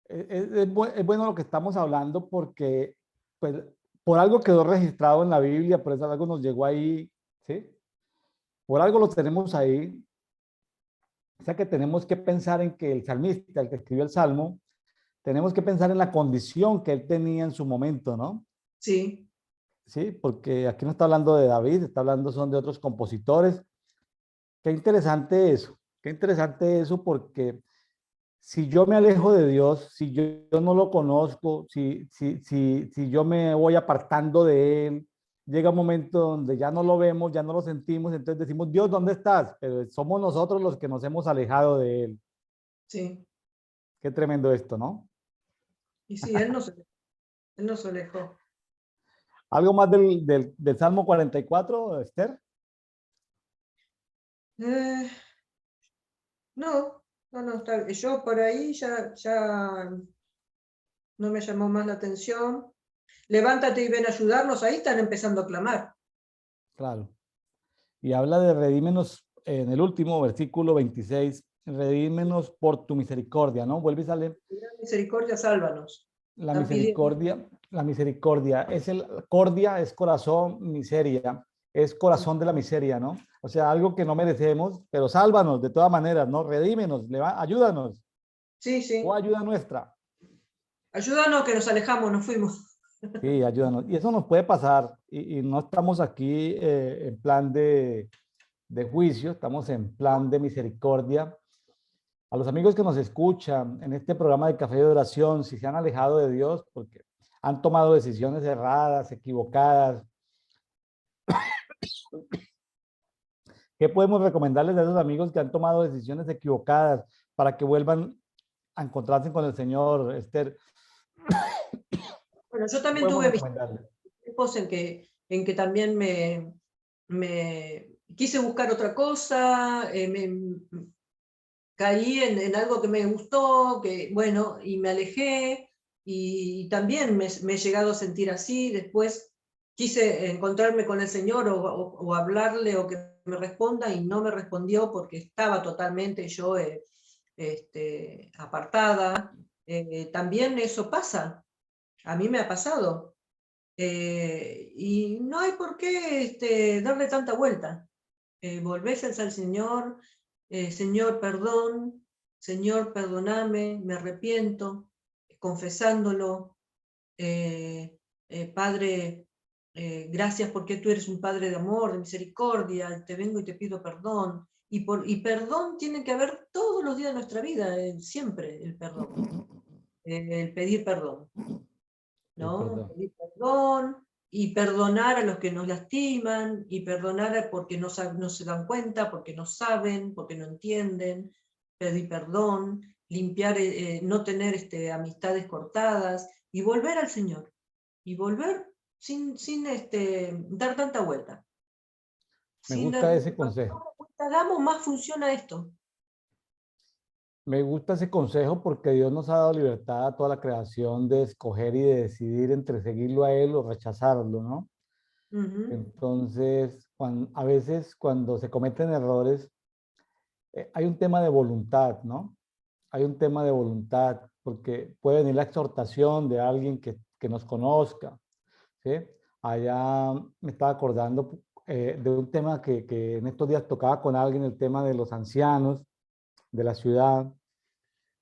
Es bueno lo que estamos hablando, porque pues, por algo quedó registrado en la Biblia, por eso algo nos llegó ahí, ¿sí? Por algo lo tenemos ahí. O sea que tenemos que pensar en que el salmista, el que escribió el salmo, tenemos que pensar en la condición que él tenía en su momento, ¿no? Sí, Sí, porque aquí no está hablando de David, está hablando son de otros compositores. Qué interesante eso, porque si yo me alejo de Dios, si yo no lo conozco, si yo me voy apartando de Él, llega un momento donde ya no lo vemos, ya no lo sentimos, entonces decimos, Dios, ¿dónde estás? Pero somos nosotros los que nos hemos alejado de Él. sí, Qué tremendo esto, ¿no? y sí, él no se alejó. ¿Algo más del Salmo 44, Esther? Eh, no, no, yo por ahí ya no me llamó más la atención. Levántate y ven a ayudarnos, ahí están empezando a clamar. Claro. Y habla de redímenos en el último versículo 26, redímenos por tu misericordia, ¿no? Vuelve y sale Gran misericordia, sálvanos. Están pidiendo. la misericordia es cordia, es corazón, miseria. es corazón de la miseria, ¿no? O sea, algo que no merecemos, pero sálvanos de todas maneras, ¿no? Redímenos, ayúdanos, Sí, o sí. ayuda nuestra. Ayúdanos que nos alejamos, nos fuimos. Sí, ayúdanos. Y eso nos puede pasar, y no estamos aquí en plan de juicio, estamos en plan de misericordia. A los amigos que nos escuchan en este programa de Café de Oración, si se han alejado de Dios porque han tomado decisiones erradas, equivocadas, ¿qué podemos recomendarles a esos amigos que han tomado decisiones equivocadas para que vuelvan a encontrarse con el Señor, Esther? Bueno, yo ¿Qué también podemos tuve mis recomendarles? tiempos en que también me quise buscar otra cosa, caí en algo que me gustó, que bueno, y me alejé, y también me he llegado a sentir así. Después quise encontrarme con el Señor o hablarle o que me responda, y no me respondió porque estaba totalmente yo apartada. También eso pasa, a mí me ha pasado. Y no hay por qué darle tanta vuelta. Volvés al Señor, Señor, perdón, Señor, perdóname, me arrepiento, confesándolo. Padre, gracias porque tú eres un Padre de amor, de misericordia, te vengo y te pido perdón. Y perdón tiene que haber todos los días de nuestra vida, siempre el perdón, el pedir perdón. El ¿No? perdón. Pedir perdón y perdonar a los que nos lastiman y perdonar porque no se dan cuenta, porque no saben, porque no entienden, pedir perdón, limpiar, no tener amistades cortadas y volver al Señor y volver sin dar tanta vuelta. Me Sin dar, gusta ese consejo. más vuelta damos, más funciona esto. Me gusta ese consejo porque Dios nos ha dado libertad a toda la creación de escoger y de decidir entre seguirlo a Él o rechazarlo, ¿no? Ujú. Entonces, a veces cuando se cometen errores, hay un tema de voluntad, ¿no? Hay un tema de voluntad, porque puede venir la exhortación de alguien que nos conozca, ¿sí? Allá me estaba acordando de un tema que en estos días tocaba con alguien, el tema de los ancianos de la ciudad,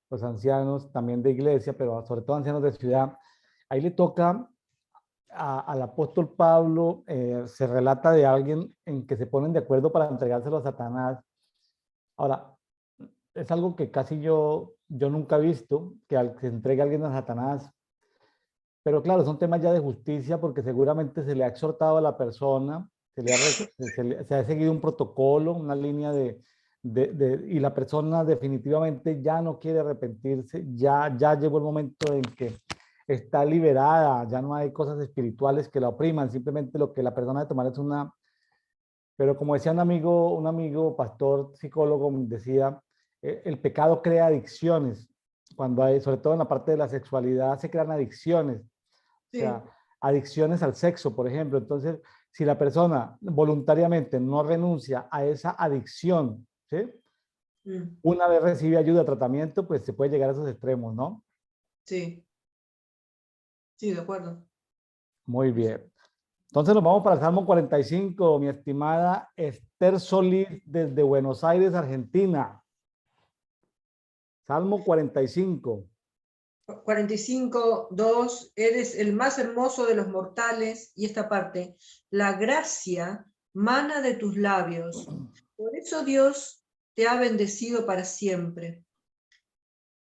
los ancianos también de iglesia, pero sobre todo ancianos de ciudad. Ahí le toca al apóstol Pablo, se relata de alguien en que se ponen de acuerdo para entregárselo a Satanás. Ahora, es algo que casi yo nunca he visto, que se entregue a alguien a Satanás, pero claro, son temas ya de justicia porque seguramente se le ha exhortado a la persona, se ha seguido un protocolo, una línea y la persona definitivamente ya no quiere arrepentirse, ya llegó el momento en que está liberada, ya no hay cosas espirituales que la opriman, simplemente lo que la persona debe tomar es una, pero como decía un amigo pastor, psicólogo, decía, el pecado crea adicciones, cuando hay, sobre todo en la parte de la sexualidad, se crean adicciones, o sea, Sí. adicciones al sexo, por ejemplo. Entonces, si la persona voluntariamente no renuncia a esa adicción, ¿sí? Mm. Una vez recibe ayuda, tratamiento, pues se puede llegar a esos extremos, ¿no? Sí, sí, de acuerdo. Muy bien. Entonces nos vamos para el Salmo 45, mi estimada Esther Solís, desde Buenos Aires, Argentina. Salmo 45. 45:2, eres el más hermoso de los mortales, y esta parte, la gracia mana de tus labios, por eso Dios te ha bendecido para siempre.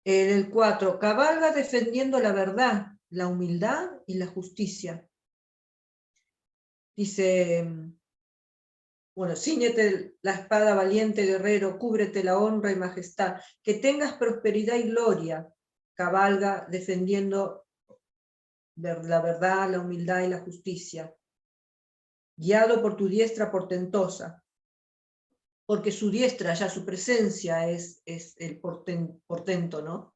En el 4, cabalga defendiendo la verdad, la humildad y la justicia. Dice, bueno, cíñete la espada, valiente guerrero, cúbrete la honra y majestad, que tengas prosperidad y gloria, cabalga defendiendo la verdad, la humildad y la justicia, guiado por tu diestra portentosa, porque su diestra, ya su presencia es el portento, ¿no?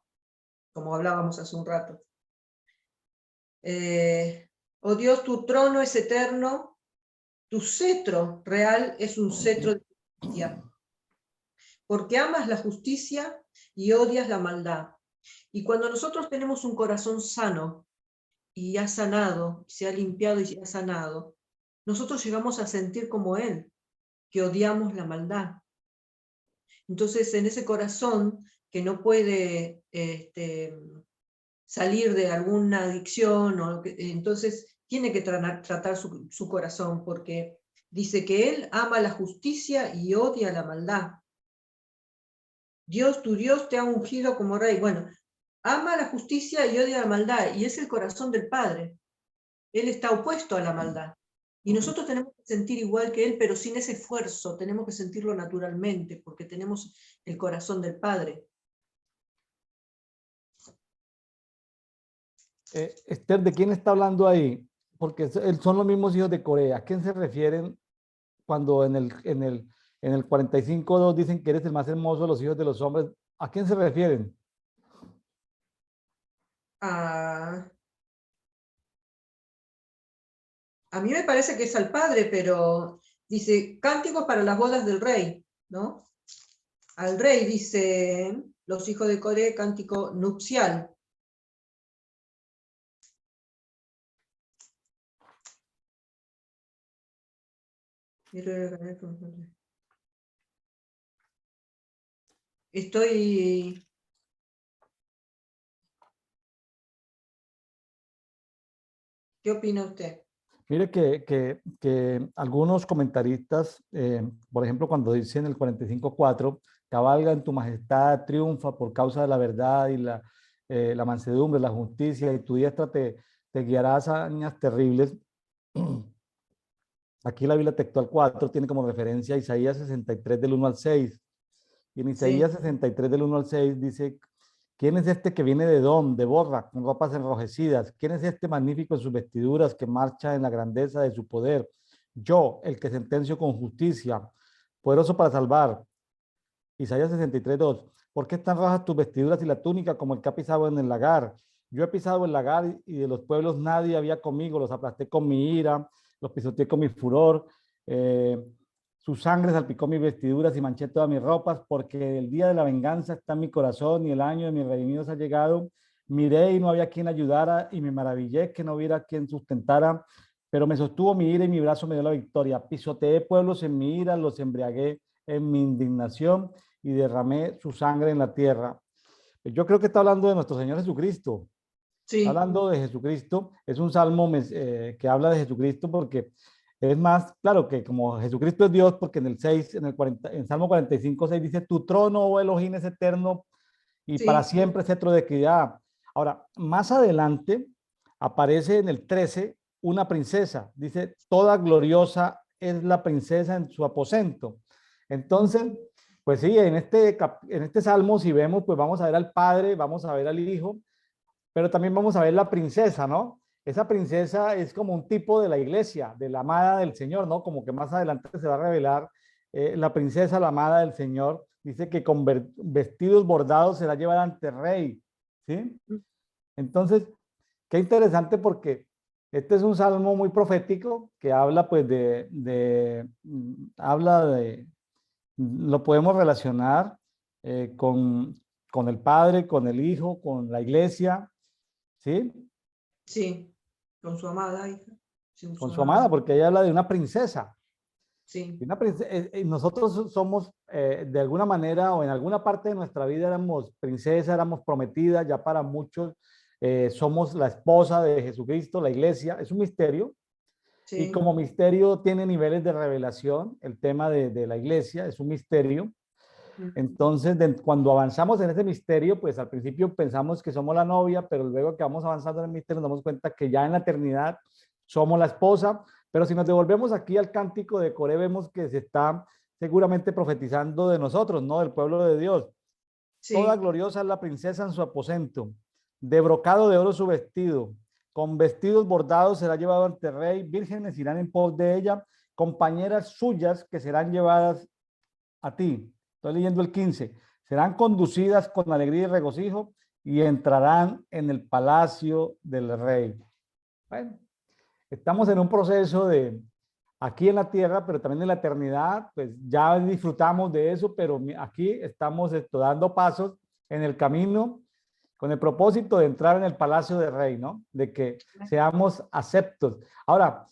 Como hablábamos hace un rato. Oh Dios, tu trono es eterno, tu cetro real es un cetro de justicia, porque amas la justicia y odias la maldad. Y cuando nosotros tenemos un corazón sano y ha sanado, se ha limpiado y ha sanado, nosotros llegamos a sentir como Él, que odiamos la maldad. Entonces, en ese corazón que no puede salir de alguna adicción, entonces tiene que tratar su corazón, porque dice que Él ama la justicia y odia la maldad. Dios, tu Dios, te ha ungido como rey. Bueno, ama la justicia y odia la maldad, y es el corazón del Padre. Él está opuesto a la maldad. Y nosotros tenemos que sentir igual que Él, pero sin ese esfuerzo, tenemos que sentirlo naturalmente, porque tenemos el corazón del Padre. Esther, ¿de quién está hablando ahí? Porque son los mismos hijos de Corea. ¿A quién se refieren cuando en el 45:2 dicen que eres el más hermoso de los hijos de los hombres? ¿A quién se refieren? A mí me parece que es al Padre, pero dice, cánticos para las bodas del rey, ¿no? Al rey, dice, los hijos de Corea, cántico nupcial. Estoy... ¿Qué opina usted? Mire que algunos comentaristas, por ejemplo, cuando dicen el 45:4, cabalga en tu majestad, triunfa por causa de la verdad y la mansedumbre, la justicia, y tu diestra te guiará a hazañas terribles. Aquí la Biblia textual 4 tiene como referencia a Isaías 63 del 1 al 6. Y en Isaías Sí. 63 del 1 al 6 dice, ¿quién es este que viene de Edom, de Borra, con ropas enrojecidas? ¿Quién es este magnífico en sus vestiduras que marcha en la grandeza de su poder? Yo, el que sentencio con justicia, poderoso para salvar. Isaías 63:2. ¿Por qué están rojas tus vestiduras y la túnica como el que ha pisado en el lagar? Yo he pisado el lagar y de los pueblos nadie había conmigo, los aplasté con mi ira, los pisoteé con mi furor. Eh, Su sangre salpicó mis vestiduras y manché todas mis ropas, porque el día de la venganza está en mi corazón y el año de mis redimidos ha llegado. Miré y no había quien ayudara y me maravillé que no hubiera quien sustentara, pero me sostuvo mi ira y mi brazo me dio la victoria. Pisoteé pueblos en mi ira, los embriagué en mi indignación y derramé su sangre en la tierra. Yo creo que está hablando de nuestro Señor Jesucristo. Está Sí, hablando de Jesucristo. Es un salmo que habla de Jesucristo porque es más, claro que como Jesucristo es Dios, porque en el 6, en Salmo 45:6 dice, tu trono, oh Elohim, es eterno y para sí, siempre cetro de equidad. Ahora, más adelante aparece en el 13 una princesa. Dice, toda gloriosa es la princesa en su aposento. Entonces, pues sí, en este salmo, si vemos, pues vamos a ver al Padre, vamos a ver al Hijo, pero también vamos a ver la princesa, ¿no? Esa princesa es como un tipo de la iglesia, de la amada del Señor, ¿no? Como que más adelante se va a revelar la princesa, la amada del Señor. Dice que con vestidos bordados será llevada ante el rey, ¿sí? Entonces, qué interesante porque este es un salmo muy profético que habla pues habla de, lo podemos relacionar con el Padre, con el Hijo, con la iglesia, ¿sí? sí, con su amada hija, sí, Con su su amada, amada, porque ella habla de una princesa. sí, Nosotros somos, de alguna manera o en alguna parte de nuestra vida éramos princesa, éramos prometidas, ya para muchos somos la esposa de Jesucristo, la iglesia, es un misterio. Y sí, como misterio tiene niveles de revelación, el tema de la iglesia es un misterio. Entonces, cuando avanzamos en ese misterio, pues al principio pensamos que somos la novia, pero luego que vamos avanzando en el misterio nos damos cuenta que ya en la eternidad somos la esposa. Pero si nos devolvemos aquí al cántico de Coré, vemos que se está seguramente profetizando de nosotros, ¿no? Del pueblo de Dios. Toda sí, gloriosa es la princesa en su aposento, de brocado de oro su vestido, con vestidos bordados será llevado ante el rey, vírgenes irán en pos de ella, compañeras suyas que serán llevadas a ti. Estoy leyendo el 15. Serán conducidas con alegría y regocijo y entrarán en el palacio del rey. Bueno, estamos en un proceso de aquí en la tierra, pero también en la eternidad, pues ya disfrutamos de eso, pero aquí estamos dando pasos en el camino con el propósito de entrar en el palacio del rey, ¿no? De que seamos aceptos. Ahora,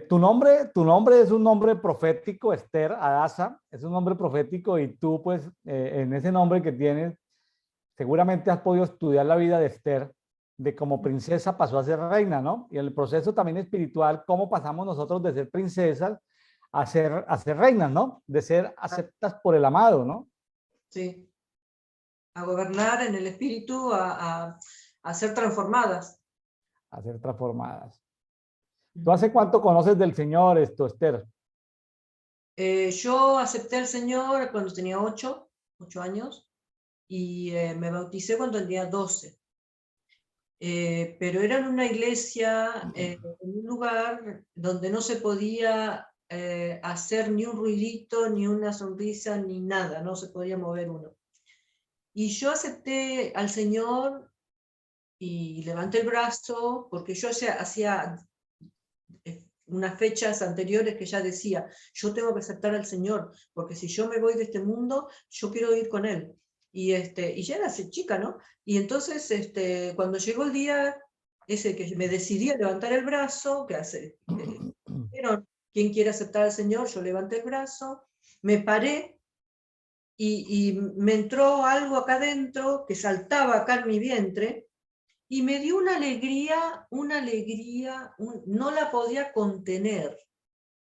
Tu nombre es un nombre profético, Esther Adasa, es un nombre profético y tú pues en ese nombre que tienes, seguramente has podido estudiar la vida de Esther, de como princesa pasó a ser reina, ¿no? Y en el proceso también espiritual, cómo pasamos nosotros de ser princesas a ser reinas, ¿no? De ser aceptas por el amado, ¿no? Sí, a gobernar en el espíritu, a ser transformadas. A ser transformadas. ¿Tú hace cuánto conoces del Señor esto, Esther? Yo acepté al Señor cuando tenía 8 años y me bauticé cuando tenía 12. Pero era en una iglesia, en un lugar donde no se podía hacer ni un ruidito, ni una sonrisa, ni nada, no se podía mover uno. Y yo acepté al Señor y levanté el brazo, porque yo hacía unas fechas anteriores que ya decía, yo tengo que aceptar al Señor, porque si yo me voy de este mundo, yo quiero ir con Él. Y ya era chica, ¿no? Y entonces, cuando llegó el día ese que me decidí a levantar el brazo, dijeron, ¿quién quiere aceptar al Señor? Yo levanté el brazo, me paré y me entró algo acá adentro que saltaba acá en mi vientre, y me dio una alegría, no la podía contener,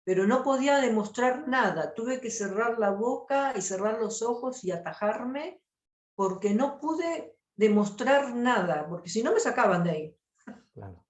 pero no podía demostrar nada. Tuve que cerrar la boca y cerrar los ojos y atajarme, porque no pude demostrar nada, porque si no me sacaban de ahí. Claro.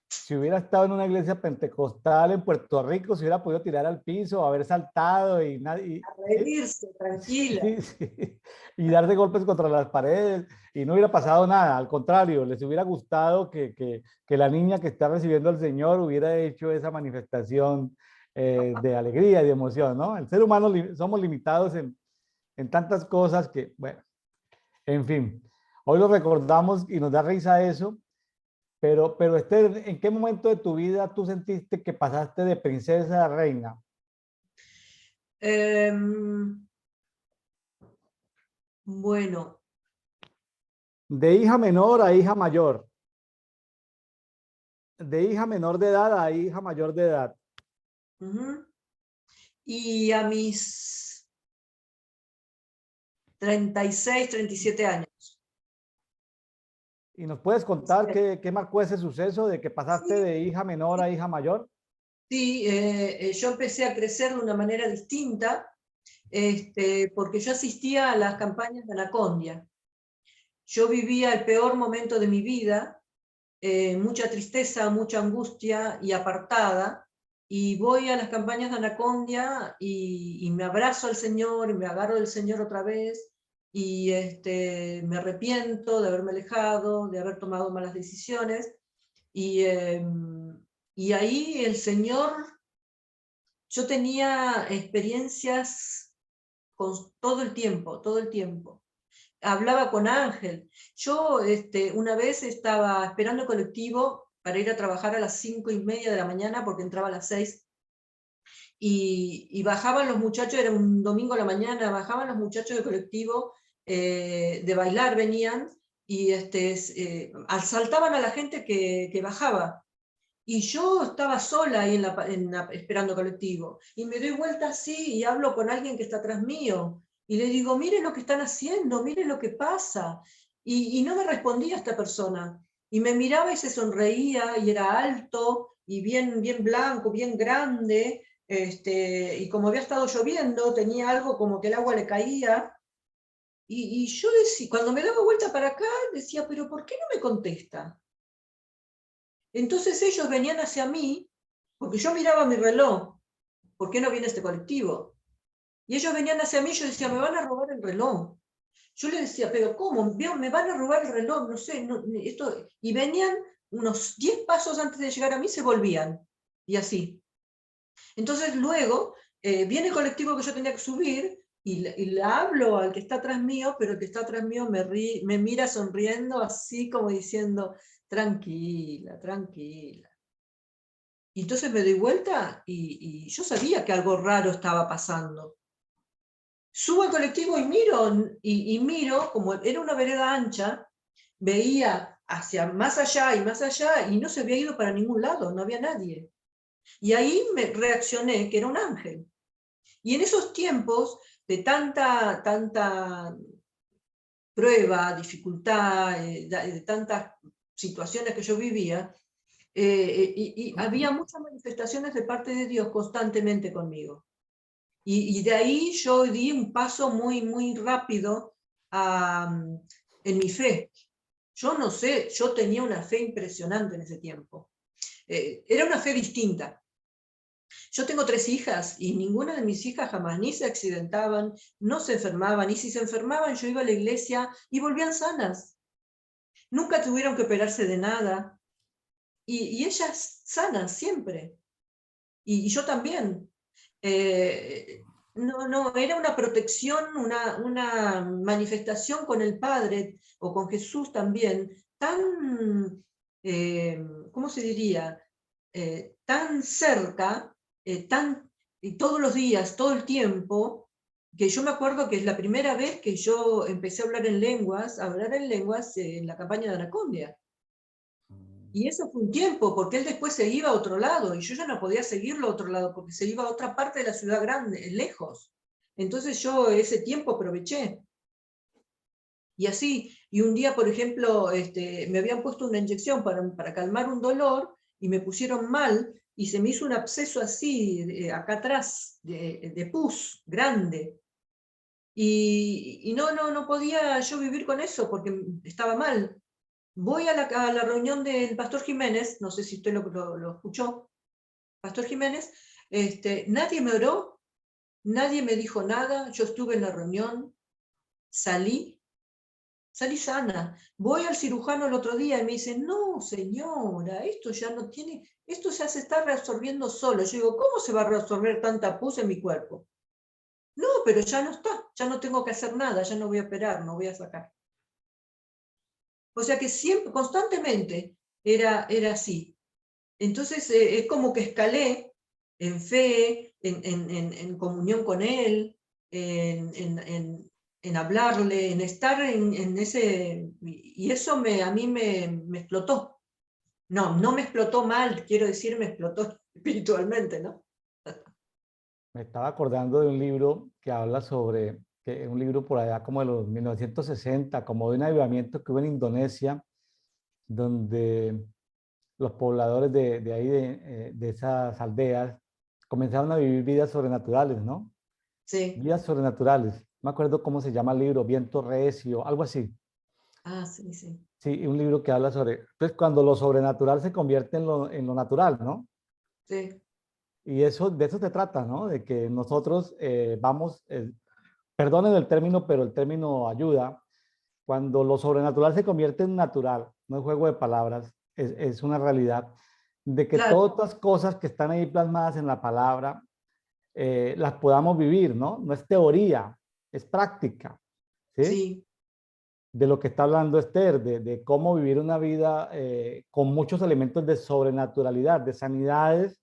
Si hubiera estado en una iglesia pentecostal en Puerto Rico, se hubiera podido tirar al piso, haber saltado y nadie, A ¿sí? reírse, tranquila. Sí, sí. Y darse golpes contra las paredes y no hubiera pasado nada. Al contrario, les hubiera gustado que la niña que está recibiendo al Señor hubiera hecho esa manifestación de alegría y de emoción, ¿no? El ser humano somos limitados en tantas cosas que, bueno, en fin, hoy lo recordamos y nos da risa eso, pero Esther, ¿en qué momento de tu vida tú sentiste que pasaste de princesa a reina? Em, bueno, De hija menor a hija mayor, de hija menor de edad a hija mayor de edad. ujú. Y a mis 36, 37 años. ¿Y nos puedes contar qué marcó ese suceso de que pasaste Sí, de hija menor a hija mayor? sí, yo empecé a crecer de una manera distinta, porque yo asistía a las campañas de Anacondia. Yo vivía el peor momento de mi vida, mucha tristeza, mucha angustia y apartada, y voy a las campañas de Anacondia y me abrazo al Señor y me agarro del Señor otra vez, y me arrepiento de haberme alejado, de haber tomado malas decisiones, y, eh, y ahí el Señor, yo tenía experiencias con todo el tiempo, todo el tiempo. Hablaba con Ángel. Yo una vez estaba esperando el colectivo para ir a trabajar a las 5:30 de la mañana, porque entraba a las 6, y bajaban los muchachos, era un domingo a la mañana, bajaban los muchachos del colectivo, de bailar venían, y asaltaban a la gente que bajaba. Y yo estaba sola ahí esperando colectivo. Y me doy vuelta así y hablo con alguien que está atrás mío. Y le digo, miren lo que están haciendo, miren lo que pasa. Y no me respondía esta persona. Y me miraba y se sonreía, y era alto y bien, bien blanco, bien grande. Y como había estado lloviendo, tenía algo como que el agua le caía. Y yo decía, cuando me daba vuelta para acá, decía, pero ¿por qué no me contesta? Entonces ellos venían hacia mí, porque yo miraba mi reloj, ¿por qué no viene este colectivo? Y ellos venían hacia mí, yo decía, me van a robar el reloj. Yo les decía, pero ¿cómo? Me van a robar el reloj, no sé, esto. Y venían unos 10 pasos antes de llegar a mí, se volvían, y así. Entonces luego viene el colectivo que yo tenía que subir, y le hablo al que está atrás mío, pero el que está atrás mío me mira sonriendo, así como diciendo, tranquila, tranquila. Y entonces me doy vuelta y yo sabía que algo raro estaba pasando. Subo al colectivo y miro, como era una vereda ancha, veía hacia más allá y no se había ido para ningún lado, no había nadie. Y ahí me reaccioné que era un ángel. Y en esos tiempos de tanta prueba, dificultad, de tantas situaciones que yo vivía, y había muchas manifestaciones de parte de Dios constantemente conmigo. Y de ahí yo di un paso muy rápido en mi fe. Yo no sé, yo tenía una fe impresionante en ese tiempo. Era una fe distinta. Yo tengo 3 hijas y ninguna de mis hijas jamás ni se accidentaban, no se enfermaban, y si se enfermaban yo iba a la iglesia y volvían sanas. Nunca tuvieron que operarse de nada. Y ellas sanas siempre. Y yo también. No, era una protección, una manifestación con el Padre o con Jesús también, tan, ¿cómo se diría? Tan cerca, y todos los días, todo el tiempo, que yo me acuerdo que es la primera vez que yo empecé a hablar en lenguas, en la campaña de Anacondia. Y eso fue un tiempo, porque él después se iba a otro lado, y yo ya no podía seguirlo a otro lado, porque se iba a otra parte de la ciudad grande, lejos. Entonces yo ese tiempo aproveché. Y así, y un día, por ejemplo, me habían puesto una inyección para calmar un dolor, y me pusieron mal, y se me hizo un absceso así, acá atrás, de pus, grande. Y no podía yo vivir con eso, porque estaba mal. Voy a la reunión del Pastor Jiménez, no sé si usted lo escuchó, Pastor Jiménez, nadie me oró, nadie me dijo nada, yo estuve en la reunión, salí sana. Voy al cirujano el otro día y me dice, no señora, esto ya no tiene, esto ya se está reabsorbiendo solo. Yo digo, ¿cómo se va a reabsorber tanta pus en mi cuerpo? No, pero ya no está, ya no tengo que hacer nada, ya no voy a operar, no voy a sacar. O sea que siempre, constantemente, era así. Entonces es como que escalé en fe, en comunión con Él, en hablarle, en estar en ese... Y eso a mí me explotó. No me explotó mal, quiero decir, me explotó espiritualmente, ¿no? Me estaba acordando de un libro que habla sobre, que un libro por allá como de los 1960, como de un avivamiento que hubo en Indonesia, donde los pobladores de ahí, de esas aldeas, comenzaron a vivir vidas sobrenaturales, ¿no? Sí. Vidas sobrenaturales. No me acuerdo cómo se llama el libro, Viento Recio, algo así. Ah, sí, sí. Sí, un libro que habla sobre, pues cuando lo sobrenatural se convierte en lo natural, ¿no? Sí. Y eso, de eso se trata, ¿no? De que nosotros vamos, perdonen el término, pero el término ayuda. Cuando lo sobrenatural se convierte en natural, no es juego de palabras, es una realidad, de que Claro, todas estas cosas que están ahí plasmadas en la palabra, las podamos vivir, ¿no? No es teoría, es práctica, ¿sí? sí. De lo que está hablando Esther, de cómo vivir una vida con muchos elementos de sobrenaturalidad, de sanidades,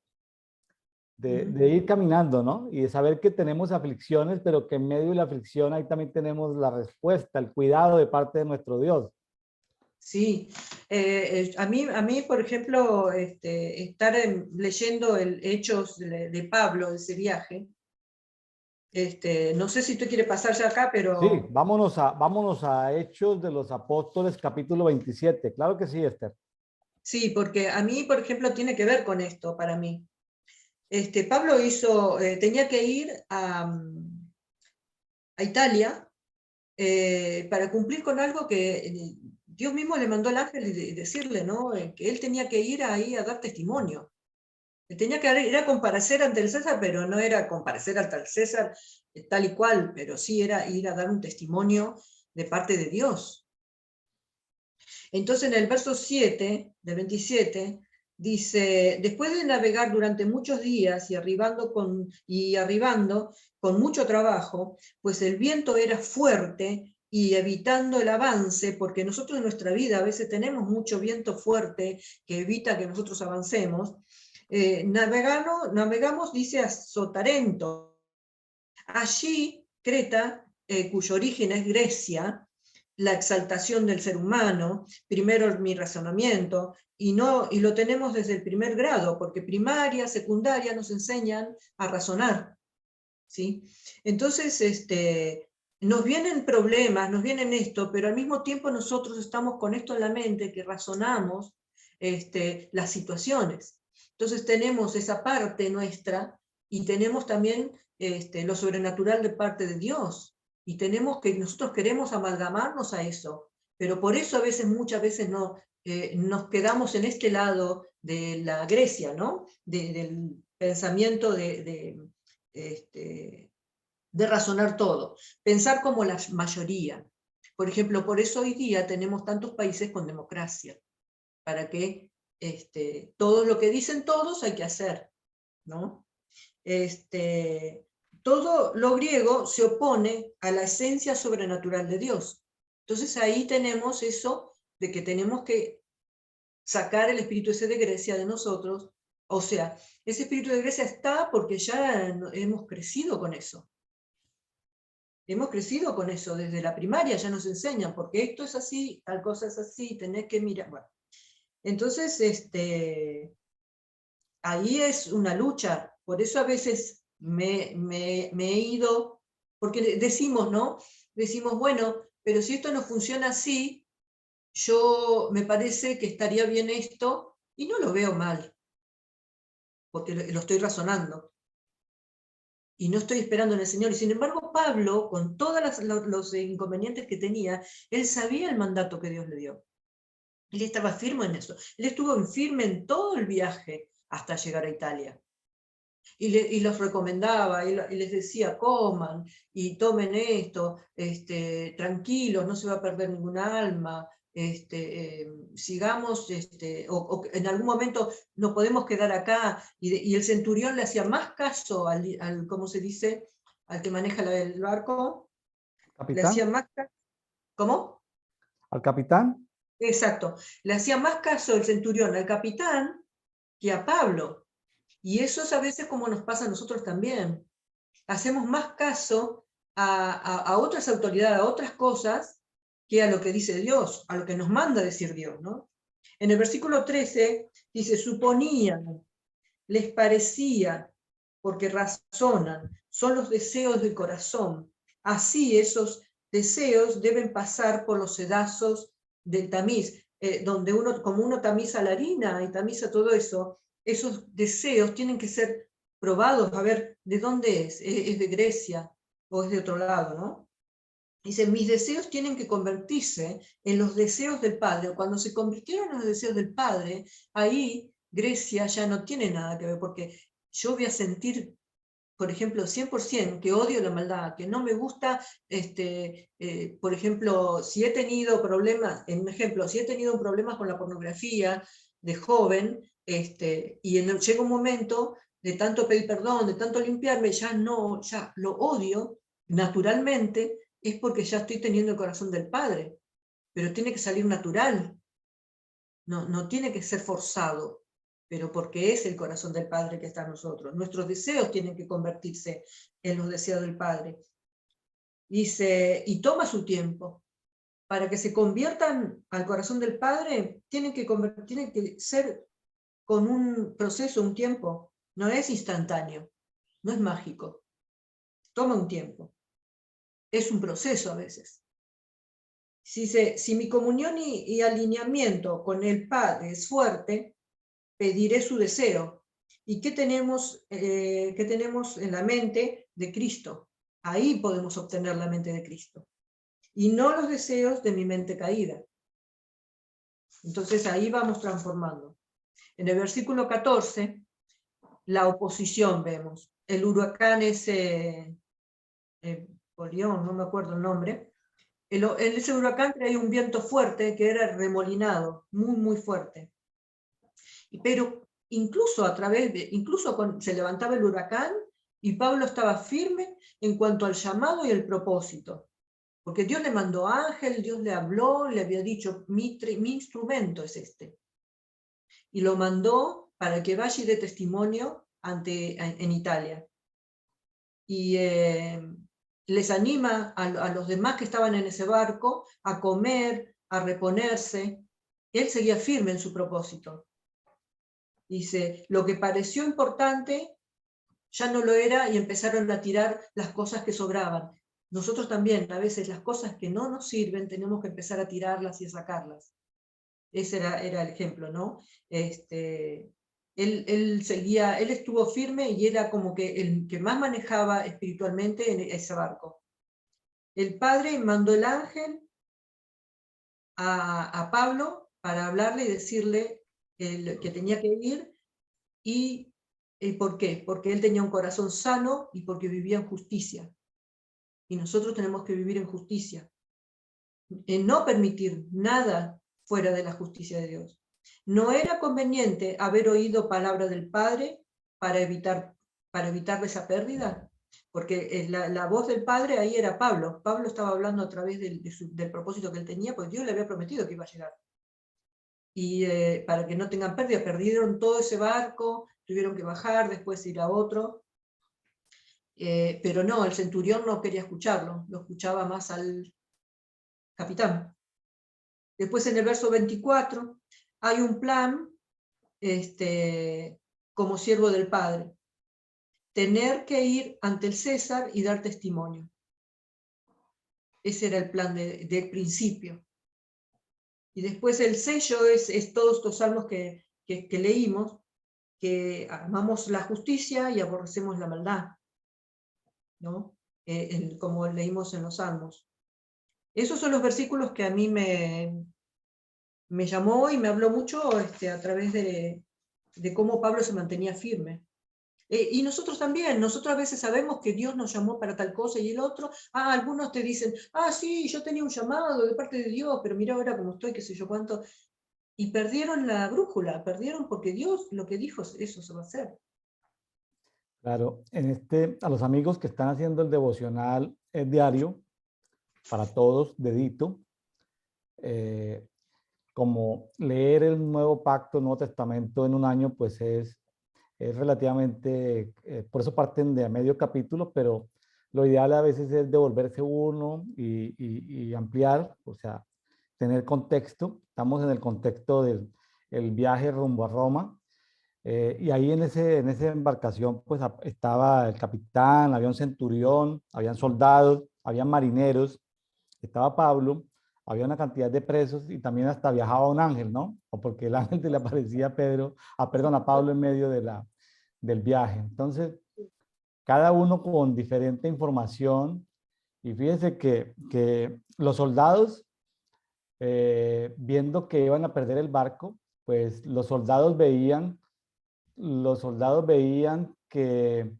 de ir caminando, ¿no? Y de saber que tenemos aflicciones, pero que en medio de la aflicción ahí también tenemos la respuesta, el cuidado de parte de nuestro Dios. Sí, a mí, por ejemplo, estar leyendo el Hechos de Pablo, ese viaje, no sé si tú quieres pasar ya acá, Sí, pero vámonos a Hechos de los Apóstoles, capítulo 27. Claro que sí, Esther. sí, porque a mí, por ejemplo, tiene que ver con esto para mí. Pablo tenía que ir a Italia para cumplir con algo que Dios mismo le mandó al ángel decirle, ¿no? Que él tenía que ir ahí a dar testimonio. Tenía que ir a comparecer ante el César, pero no era comparecer ante el César tal y cual, pero sí era ir a dar un testimonio de parte de Dios. Entonces en el verso 7 de 27 dice, después de navegar durante muchos días y arribando con mucho trabajo, pues el viento era fuerte y evitando el avance, porque nosotros en nuestra vida a veces tenemos mucho viento fuerte que evita que nosotros avancemos, navegamos, dice, a Sotarento. Allí, Creta, cuyo origen es Grecia, la exaltación del ser humano, primero mi razonamiento, y lo tenemos desde el primer grado, porque primaria, secundaria nos enseñan a razonar, ¿sí? Entonces, nos vienen problemas, nos vienen esto, pero al mismo tiempo nosotros estamos con esto en la mente, que razonamos las situaciones. Entonces tenemos esa parte nuestra, y tenemos también lo sobrenatural de parte de Dios, y nosotros queremos amalgamarnos a eso, pero por eso muchas veces no, nos quedamos en este lado de la Grecia, ¿no? Del pensamiento de razonar todo, pensar como la mayoría. Por ejemplo, por eso hoy día tenemos tantos países con democracia, para que todo lo que dicen todos hay que hacer, ¿no? Todo lo griego se opone a la esencia sobrenatural de Dios. Entonces ahí tenemos eso de que tenemos que sacar el espíritu ese de Grecia de nosotros. O sea, ese espíritu de Grecia está porque ya hemos crecido con eso. Hemos crecido con eso, desde la primaria ya nos enseñan, porque esto es así, tal cosa es así, tenés que mirar. Bueno, entonces, ahí es una lucha, por eso a veces me he ido, porque decimos, ¿no? Decimos, bueno, pero si esto no funciona así, me parece que estaría bien esto, y no lo veo mal, porque lo estoy razonando. Y no estoy esperando en el Señor. Y sin embargo, Pablo, con todos los inconvenientes que tenía, él sabía el mandato que Dios le dio. Él estaba firme en eso. Él estuvo firme en todo el viaje hasta llegar a Italia. Y los recomendaba, y les decía, coman y tomen esto, tranquilos, no se va a perder ninguna alma, sigamos, o en algún momento nos podemos quedar acá, y el centurión le hacía más caso ¿cómo se dice? Al que maneja el barco, le hacía ¿Capitán? más caso. ¿Cómo? ¿Al capitán? Exacto, le hacía más caso el centurión al capitán que a Pablo. Y eso es a veces como nos pasa a nosotros también. Hacemos más caso a otras autoridades, a otras cosas, que a lo que dice Dios, a lo que nos manda decir Dios, ¿no? En el versículo 13 dice, suponían, les parecía, porque razonan, son los deseos del corazón. Así esos deseos deben pasar por los sedazos del tamiz, donde como uno tamiza la harina y tamiza todo eso, esos deseos tienen que ser probados, a ver, ¿de dónde es? ¿Es de Grecia o es de otro lado, no? Dice, mis deseos tienen que convertirse en los deseos del Padre. Cuando se convirtieron en los deseos del Padre, ahí Grecia ya no tiene nada que ver, porque yo voy a sentir, por ejemplo, 100% que odio la maldad, que no me gusta, por ejemplo, si he tenido problemas, en un ejemplo, si he tenido problemas con la pornografía de joven, llega un momento de tanto pedir perdón, de tanto limpiarme, ya lo odio naturalmente, es porque ya estoy teniendo el corazón del Padre, pero tiene que salir natural, no tiene que ser forzado, pero porque es el corazón del Padre que está en nosotros. Nuestros deseos tienen que convertirse en los deseos del Padre. Dice, y toma su tiempo. Para que se conviertan al corazón del Padre, tienen que ser con un proceso, un tiempo. No es instantáneo, no es mágico. Toma un tiempo. Es un proceso a veces. Si mi comunión y alineamiento con el Padre es fuerte, pediré su deseo. ¿Y qué tenemos en la mente de Cristo? Ahí podemos obtener la mente de Cristo. Y no los deseos de mi mente caída. Entonces ahí vamos transformando. En el versículo 14, la oposición vemos. El huracán ese, Polión, no me acuerdo el nombre. En ese huracán traía un viento fuerte que era remolinado, muy, muy fuerte. Pero incluso se levantaba el huracán y Pablo estaba firme en cuanto al llamado y el propósito. Porque Dios le mandó ángel, Dios le habló, le había dicho, mi instrumento es este. Y lo mandó para que vaya y dé testimonio en Italia. Y les anima a los demás que estaban en ese barco a comer, a reponerse. Él seguía firme en su propósito. Dice, lo que pareció importante ya no lo era y empezaron a tirar las cosas que sobraban. Nosotros también, a veces las cosas que no nos sirven, tenemos que empezar a tirarlas y a sacarlas. Ese era el ejemplo, ¿no? Él seguía, él estuvo firme y era como que el que más manejaba espiritualmente en ese barco. El padre mandó el ángel a Pablo para hablarle y decirle que tenía que ir. ¿Y por qué? Porque él tenía un corazón sano y porque vivía en justicia. Y nosotros tenemos que vivir en justicia. En no permitir nada fuera de la justicia de Dios. No era conveniente haber oído palabra del Padre para evitar esa pérdida, porque la voz del Padre ahí era Pablo. Pablo estaba hablando a través del propósito que él tenía, porque Dios le había prometido que iba a llegar. Y para que no tengan pérdida, perdieron todo ese barco, tuvieron que bajar, después ir a otro. Pero no, el centurión no quería escucharlo, lo escuchaba más al capitán. Después en el verso 24 hay un plan como siervo del Padre. Tener que ir ante el César y dar testimonio. Ese era el plan del principio. Y después el sello es todos estos salmos que leímos, que amamos la justicia y aborrecemos la maldad, ¿no? Como leímos en los salmos. Esos son los versículos que a mí me llamó y me habló mucho a través de cómo Pablo se mantenía firme. Y nosotros también, nosotros a veces sabemos que Dios nos llamó para tal cosa y el otro, algunos te dicen, sí, yo tenía un llamado de parte de Dios, pero mira ahora cómo estoy, qué sé yo cuánto, y perdieron la brújula, perdieron porque Dios lo que dijo, eso se va a hacer. Claro, a los amigos que están haciendo el devocional diario, para todos, dedito, como leer el Nuevo Pacto, Nuevo Testamento en un año, pues es relativamente, por eso parten de a medio capítulo, pero lo ideal a veces es devolverse uno y ampliar, o sea, tener contexto. Estamos en el contexto del el viaje rumbo a Roma, y ahí en esa embarcación pues estaba el capitán, había un centurión, habían soldados, había marineros, estaba Pablo, había una cantidad de presos y también hasta viajaba un ángel, ¿no? O porque el ángel le aparecía a perdón, a Pablo en medio del viaje. Entonces, cada uno con diferente información. Y fíjese que los soldados, viendo que iban a perder el barco, pues los soldados veían que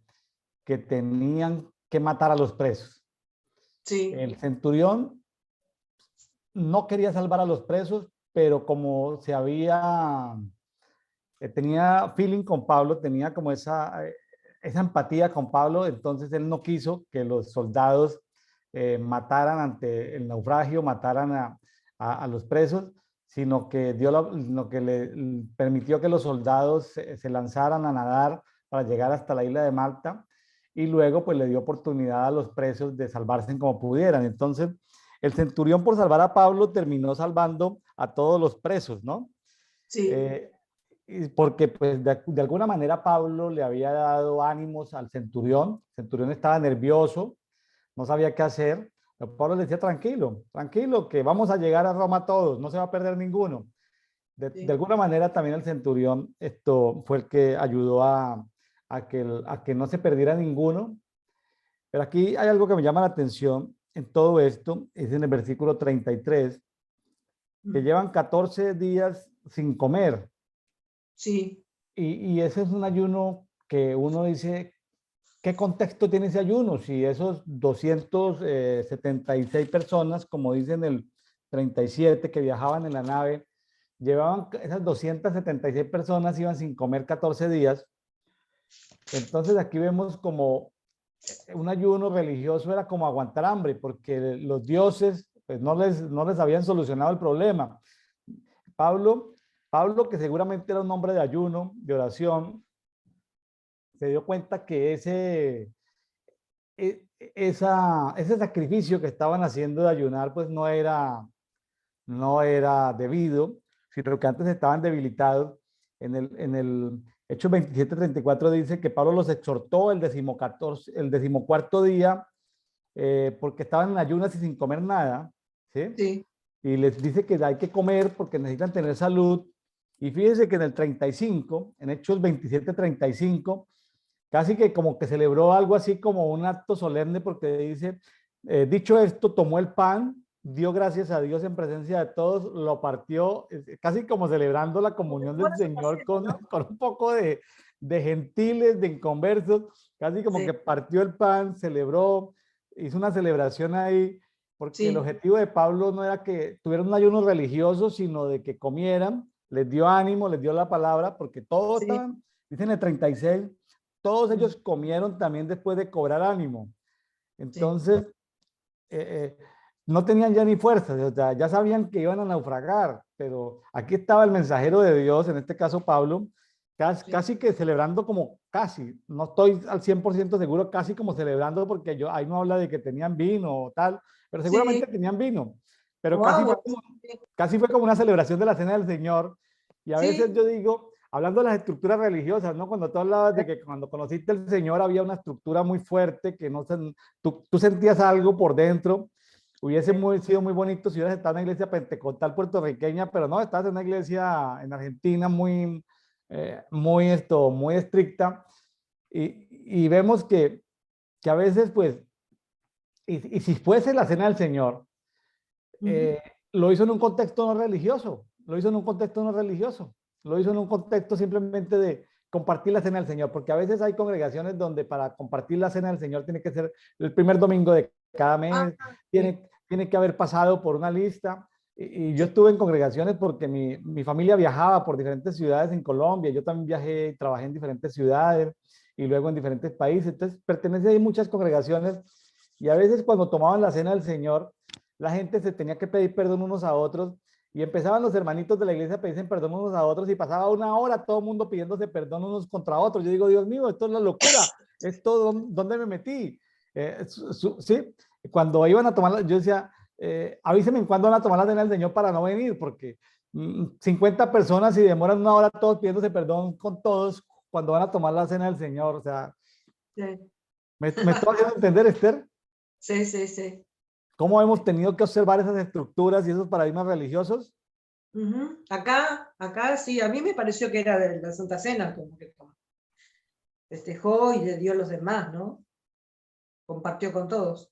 tenían que matar a los presos. Sí. El centurión no quería salvar a los presos, pero como tenía feeling con Pablo, tenía como esa empatía con Pablo, entonces él no quiso que los soldados mataran ante el naufragio, mataran a los presos, sino que lo que le permitió que los soldados se lanzaran a nadar para llegar hasta la isla de Malta, y luego pues le dio oportunidad a los presos de salvarse como pudieran. Entonces el centurión, por salvar a Pablo, terminó salvando a todos los presos, ¿no? Sí. Porque pues de alguna manera Pablo le había dado ánimos al centurión. El centurión estaba nervioso, no sabía qué hacer. Pero Pablo le decía, tranquilo, tranquilo, que vamos a llegar a Roma todos, no se va a perder ninguno. De Sí. alguna manera también el centurión fue el que ayudó a que no se perdiera ninguno. Pero aquí hay algo que me llama la atención en todo esto, es en el versículo 33, que llevan 14 días sin comer. Sí. Y ese es un ayuno que uno dice, ¿qué contexto tiene ese ayuno? Si esos 276 personas, como dicen el 37, que viajaban en la nave, esas 276 personas iban sin comer 14 días. Entonces aquí vemos como un ayuno religioso era como aguantar hambre, porque los dioses pues no les habían solucionado el problema. Pablo, Pablo, que seguramente era un hombre de ayuno, de oración, se dio cuenta que ese sacrificio que estaban haciendo de ayunar, pues no era debido, sino que antes estaban debilitados. En el Hechos 27:34 dice que Pablo los exhortó el decimocuarto día, porque estaban en ayunas y sin comer nada, ¿sí? Sí, Y les dice que hay que comer porque necesitan tener salud. Y fíjense que en el 35, en Hechos 27:35, casi que como que celebró algo así como un acto solemne porque dice, dicho esto, tomó el pan, dio gracias a Dios en presencia de todos, lo partió, casi como celebrando la como comunión si del fuera su Señor paseo, con, ¿no? con un poco de gentiles, de inconversos, casi como Sí, que partió el pan, celebró, hizo una celebración ahí, porque el sí, objetivo de Pablo no era que tuvieran un ayuno religioso, sino de que comieran, les dio ánimo, les dio la palabra, porque todos sí. estaban, dicen el 36, todos ellos comieron también después de cobrar ánimo. Sí, Entonces, eh, no tenían ya ni fuerzas, o sea, ya sabían que iban a naufragar, pero aquí estaba el mensajero de Dios, en este caso Pablo, sí, casi que celebrando como casi, no estoy al 100% seguro, casi como celebrando porque yo, ahí no habla de que tenían vino o tal, pero seguramente sí, tenían vino, pero o agua. Sí, casi fue como una celebración de la cena del Señor. Y a veces sí, yo digo, hablando de las estructuras religiosas, ¿no? Cuando tú hablabas de que cuando conociste al Señor había una estructura muy fuerte, que no se, tú sentías algo por dentro. Hubiese sí, sido muy bonito si hubieras estado en una iglesia pentecostal puertorriqueña, pero no, estás en una iglesia en Argentina muy estricta. Y vemos que a veces, pues, y si fuese la cena del Señor, ujú, lo hizo en un contexto no religioso, lo hizo en un contexto no religioso, lo hizo en un contexto simplemente de compartir la cena del Señor, porque a veces hay congregaciones donde para compartir la cena del Señor tiene que ser el primer domingo de cada ah, mes, sí, tiene que haber pasado por una lista. Y yo sí, estuve en congregaciones porque mi familia viajaba por diferentes ciudades en Colombia, yo también viajé y trabajé en diferentes ciudades y luego en diferentes países, entonces pertenece a muchas congregaciones y a veces cuando tomaban la cena del Señor, la gente se tenía que pedir perdón unos a otros y empezaban los hermanitos de la iglesia a pedirse perdón unos a otros y pasaba una hora todo el mundo pidiéndose perdón unos contra otros. Yo digo, Dios mío, esto es la locura, esto, ¿dónde me metí? Sí, cuando iban a tomar, yo decía, avísenme cuándo van a tomar la cena del Señor para no venir, porque 50 personas y demoran una hora todos pidiéndose perdón con todos cuando van a tomar la cena del Señor. O sea, sí, me estoy haciendo entender, Esther, sí, sí, sí. cómo hemos tenido que observar esas estructuras y esos paradigmas religiosos. Ujú. Acá sí, a mí me pareció que era de la Santa Cena, como que festejó y le dio a los demás, ¿no? Compartió con todos,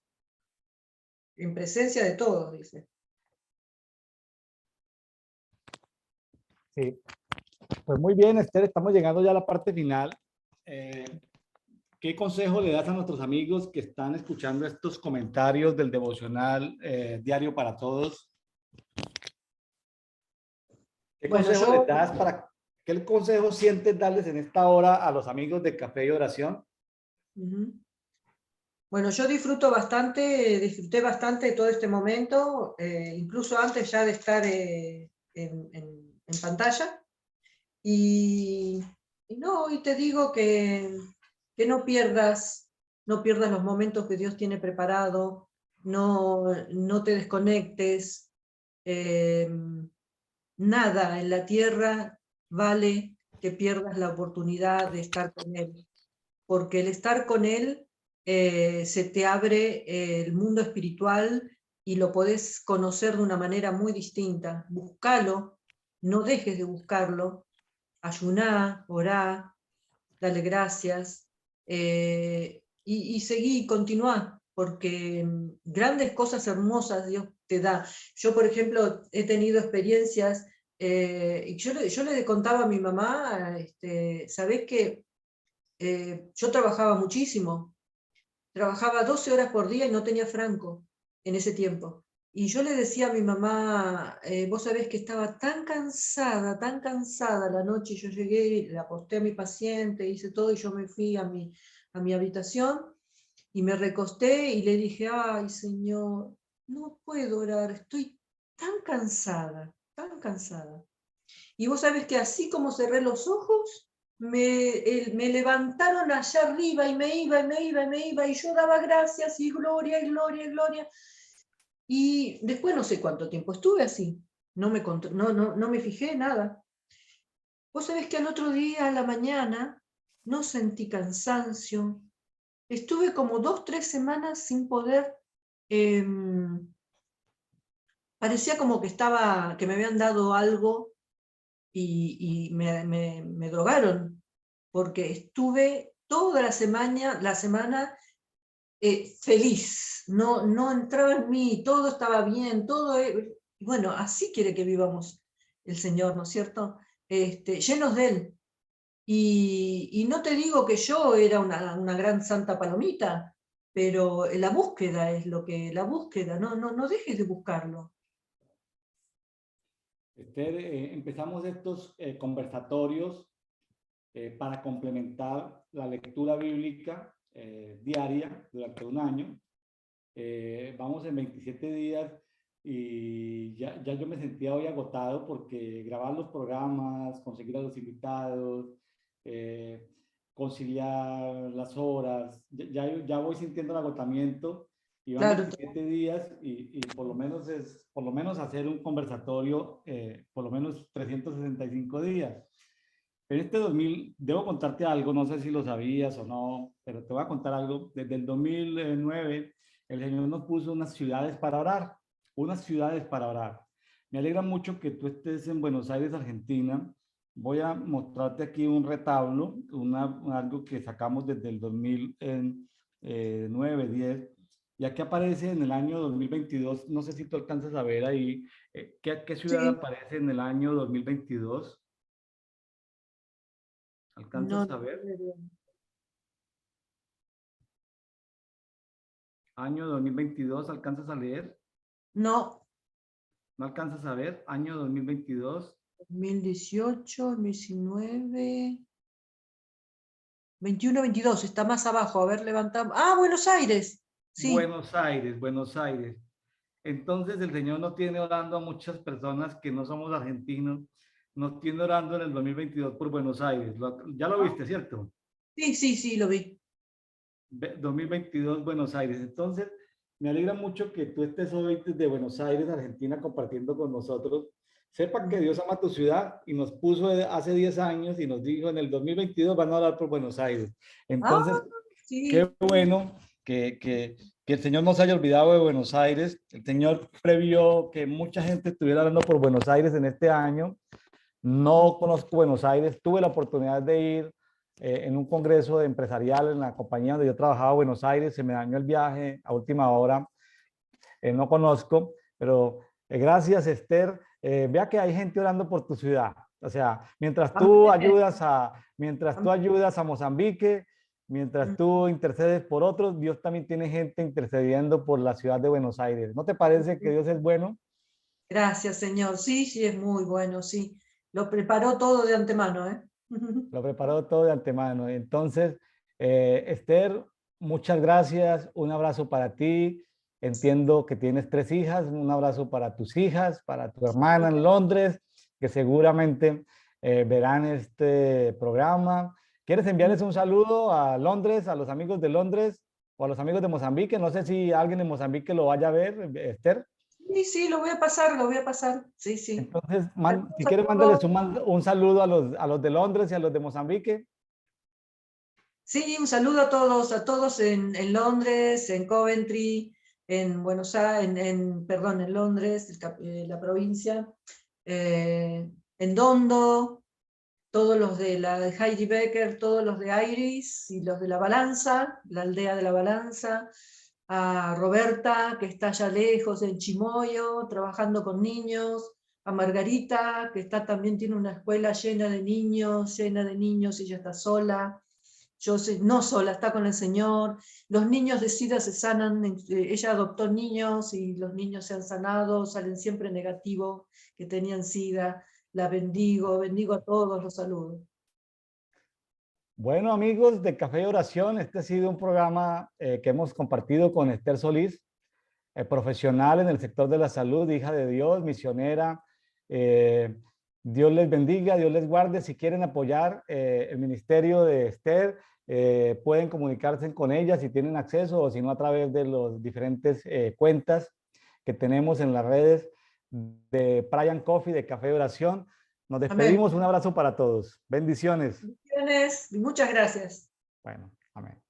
en presencia de todos, dice. Sí, pues muy bien, Esther, estamos llegando ya a la parte final. Eh, ¿Qué consejo le das a nuestros amigos que están escuchando estos comentarios del devocional diario para todos? ¿Qué Bueno, consejo les yo, das qué consejo sientes darles en esta hora a los amigos de Café y Oración? ujú. Bueno, yo disfruté bastante todo este momento, incluso antes ya de estar en pantalla. Y, y te digo que no pierdas los momentos que Dios tiene preparado, no te desconectes. eh, Nada en la tierra vale que pierdas la oportunidad de estar con Él, porque el estar con Él se te abre el mundo espiritual y lo podés conocer de una manera muy distinta. Búscalo, no dejes de buscarlo, ayuná, orá, dale gracias, y seguí, continuá, porque grandes cosas hermosas Dios te da. Yo, por ejemplo, he tenido experiencias, y yo le contaba a mi mamá, ¿sabés qué? Yo trabajaba muchísimo, trabajaba 12 horas por día y no tenía franco en ese tiempo. Y yo le decía a mi mamá, vos sabés que estaba tan cansada la noche, y yo llegué, le aposté a mi paciente, hice todo y yo me fui a mi habitación y me recosté y le dije, ay Señor, no puedo orar, estoy tan cansada, tan cansada. Y vos sabés que así como cerré los ojos, me levantaron allá arriba y me iba, y me iba, y me iba, y yo daba gracias y gloria, y gloria, y gloria. Y después no sé cuánto tiempo estuve así, no me fijé nada. Vos sabés que al otro día, a la mañana, no sentí cansancio. Estuve como 2, 3 semanas sin poder, parecía como que me habían dado algo y me drogaron, porque estuve toda la semana feliz, no entraba en mí, todo estaba bien, bueno, así quiere que vivamos el Señor, ¿no es cierto? Llenos de Él. Y no te digo que yo era una gran santa palomita, pero la búsqueda es la búsqueda, no dejes de buscarlo. Esther, empezamos estos conversatorios para complementar la lectura bíblica diaria durante un año. Vamos en 27 días y ya yo me sentía hoy agotado porque grabar los programas, conseguir a los invitados, eh, conciliar las horas, ya voy sintiendo el agotamiento y van Claro, 27 días y por lo menos hacer un conversatorio por lo menos 365 días. En este 2000, debo contarte algo, no sé si lo sabías o no, pero te voy a contar algo. Desde el 2009, el Señor nos puso unas ciudades para orar, unas ciudades para orar. Me alegra mucho que tú estés en Buenos Aires, Argentina. Voy a mostrarte aquí un retablo, algo que sacamos desde el 2009, 10, y aquí aparece en el año 2022, no sé si tú alcanzas a ver ahí, ¿qué ciudad sí, aparece en el año 2022? no, ¿Alcanzas a ver? Año 2022, ¿alcanzas a leer? no, ¿No alcanzas a ver? Año 2022. 2018, 19, 21, 22, está más abajo, a ver, levantamos. Ah, Buenos Aires, sí. Buenos Aires, Buenos Aires. Entonces el Señor nos tiene orando a muchas personas que no somos argentinos, nos tiene orando en el 2022 por Buenos Aires. Ya lo Ah, viste, ¿cierto? sí, sí, sí, lo vi. 2022 Buenos Aires. Entonces, me alegra mucho que tú estés hoy desde Buenos Aires, Argentina, compartiendo con nosotros. Sepa que Dios ama tu ciudad y nos puso hace 10 años y nos dijo en el 2022 van a orar por Buenos Aires. Ah, Entonces, qué sí. bueno que el Señor no se haya olvidado de Buenos Aires. El Señor previó que mucha gente estuviera orando por Buenos Aires en este año. No conozco Buenos Aires, tuve la oportunidad de ir en un congreso empresarial en la compañía donde yo trabajaba, Buenos Aires, se me dañó el viaje a última hora, no conozco, pero gracias Esther, vea que hay gente orando por tu ciudad, o sea, Amén. mientras tú ayudas a Mozambique, mientras tú intercedes por otros, Dios también tiene gente intercediendo por la ciudad de Buenos Aires. ¿No te parece que Dios es bueno? Gracias, Señor. Sí, sí, es muy bueno, sí. Lo preparó todo de antemano, ¿eh? Lo preparó todo de antemano. Entonces, Esther, muchas gracias. Un abrazo para ti. Entiendo que tienes 3 hijas. Un abrazo para tus hijas, para tu hermana en Londres, que seguramente verán este programa. ¿Quieres enviarles un saludo a Londres, a los amigos de Londres o a los amigos de Mozambique? No sé si alguien de Mozambique lo vaya a ver, Esther. Sí, sí, lo voy a pasar, lo voy a pasar. Sí, sí. Entonces, Saludos si a quieres, mándales todos. un saludo a los de Londres y a los de Mozambique. Sí, un saludo a todos en Londres, en Coventry, en Buenos Aires, perdón, en Londres, la provincia, en Dondo, todos los de la de Heidi Becker, todos los de Iris y los de La Balanza, la aldea de La Balanza, a Roberta, que está allá lejos en Chimoio, trabajando con niños, a Margarita, que está, también tiene una escuela llena de niños, y ella está sola. Yo sé, no sola, está con el Señor. Los niños de SIDA se sanan, ella adoptó niños y los niños se han sanado, salen siempre negativos que tenían SIDA. La bendigo, bendigo a todos, los saludo. Bueno, amigos de Café y Oración, este ha sido un programa que hemos compartido con Esther Solís, profesional en el sector de la salud, hija de Dios, misionera, eh, Dios les bendiga, Dios les guarde. Si quieren apoyar el ministerio de Esther, pueden comunicarse con ella si tienen acceso o si no a través de las diferentes cuentas que tenemos en las redes de Brian Coffee, de Café de Oración. Nos Amén. despedimos. Un abrazo para todos. Bendiciones. Bendiciones y muchas gracias. Bueno, amén.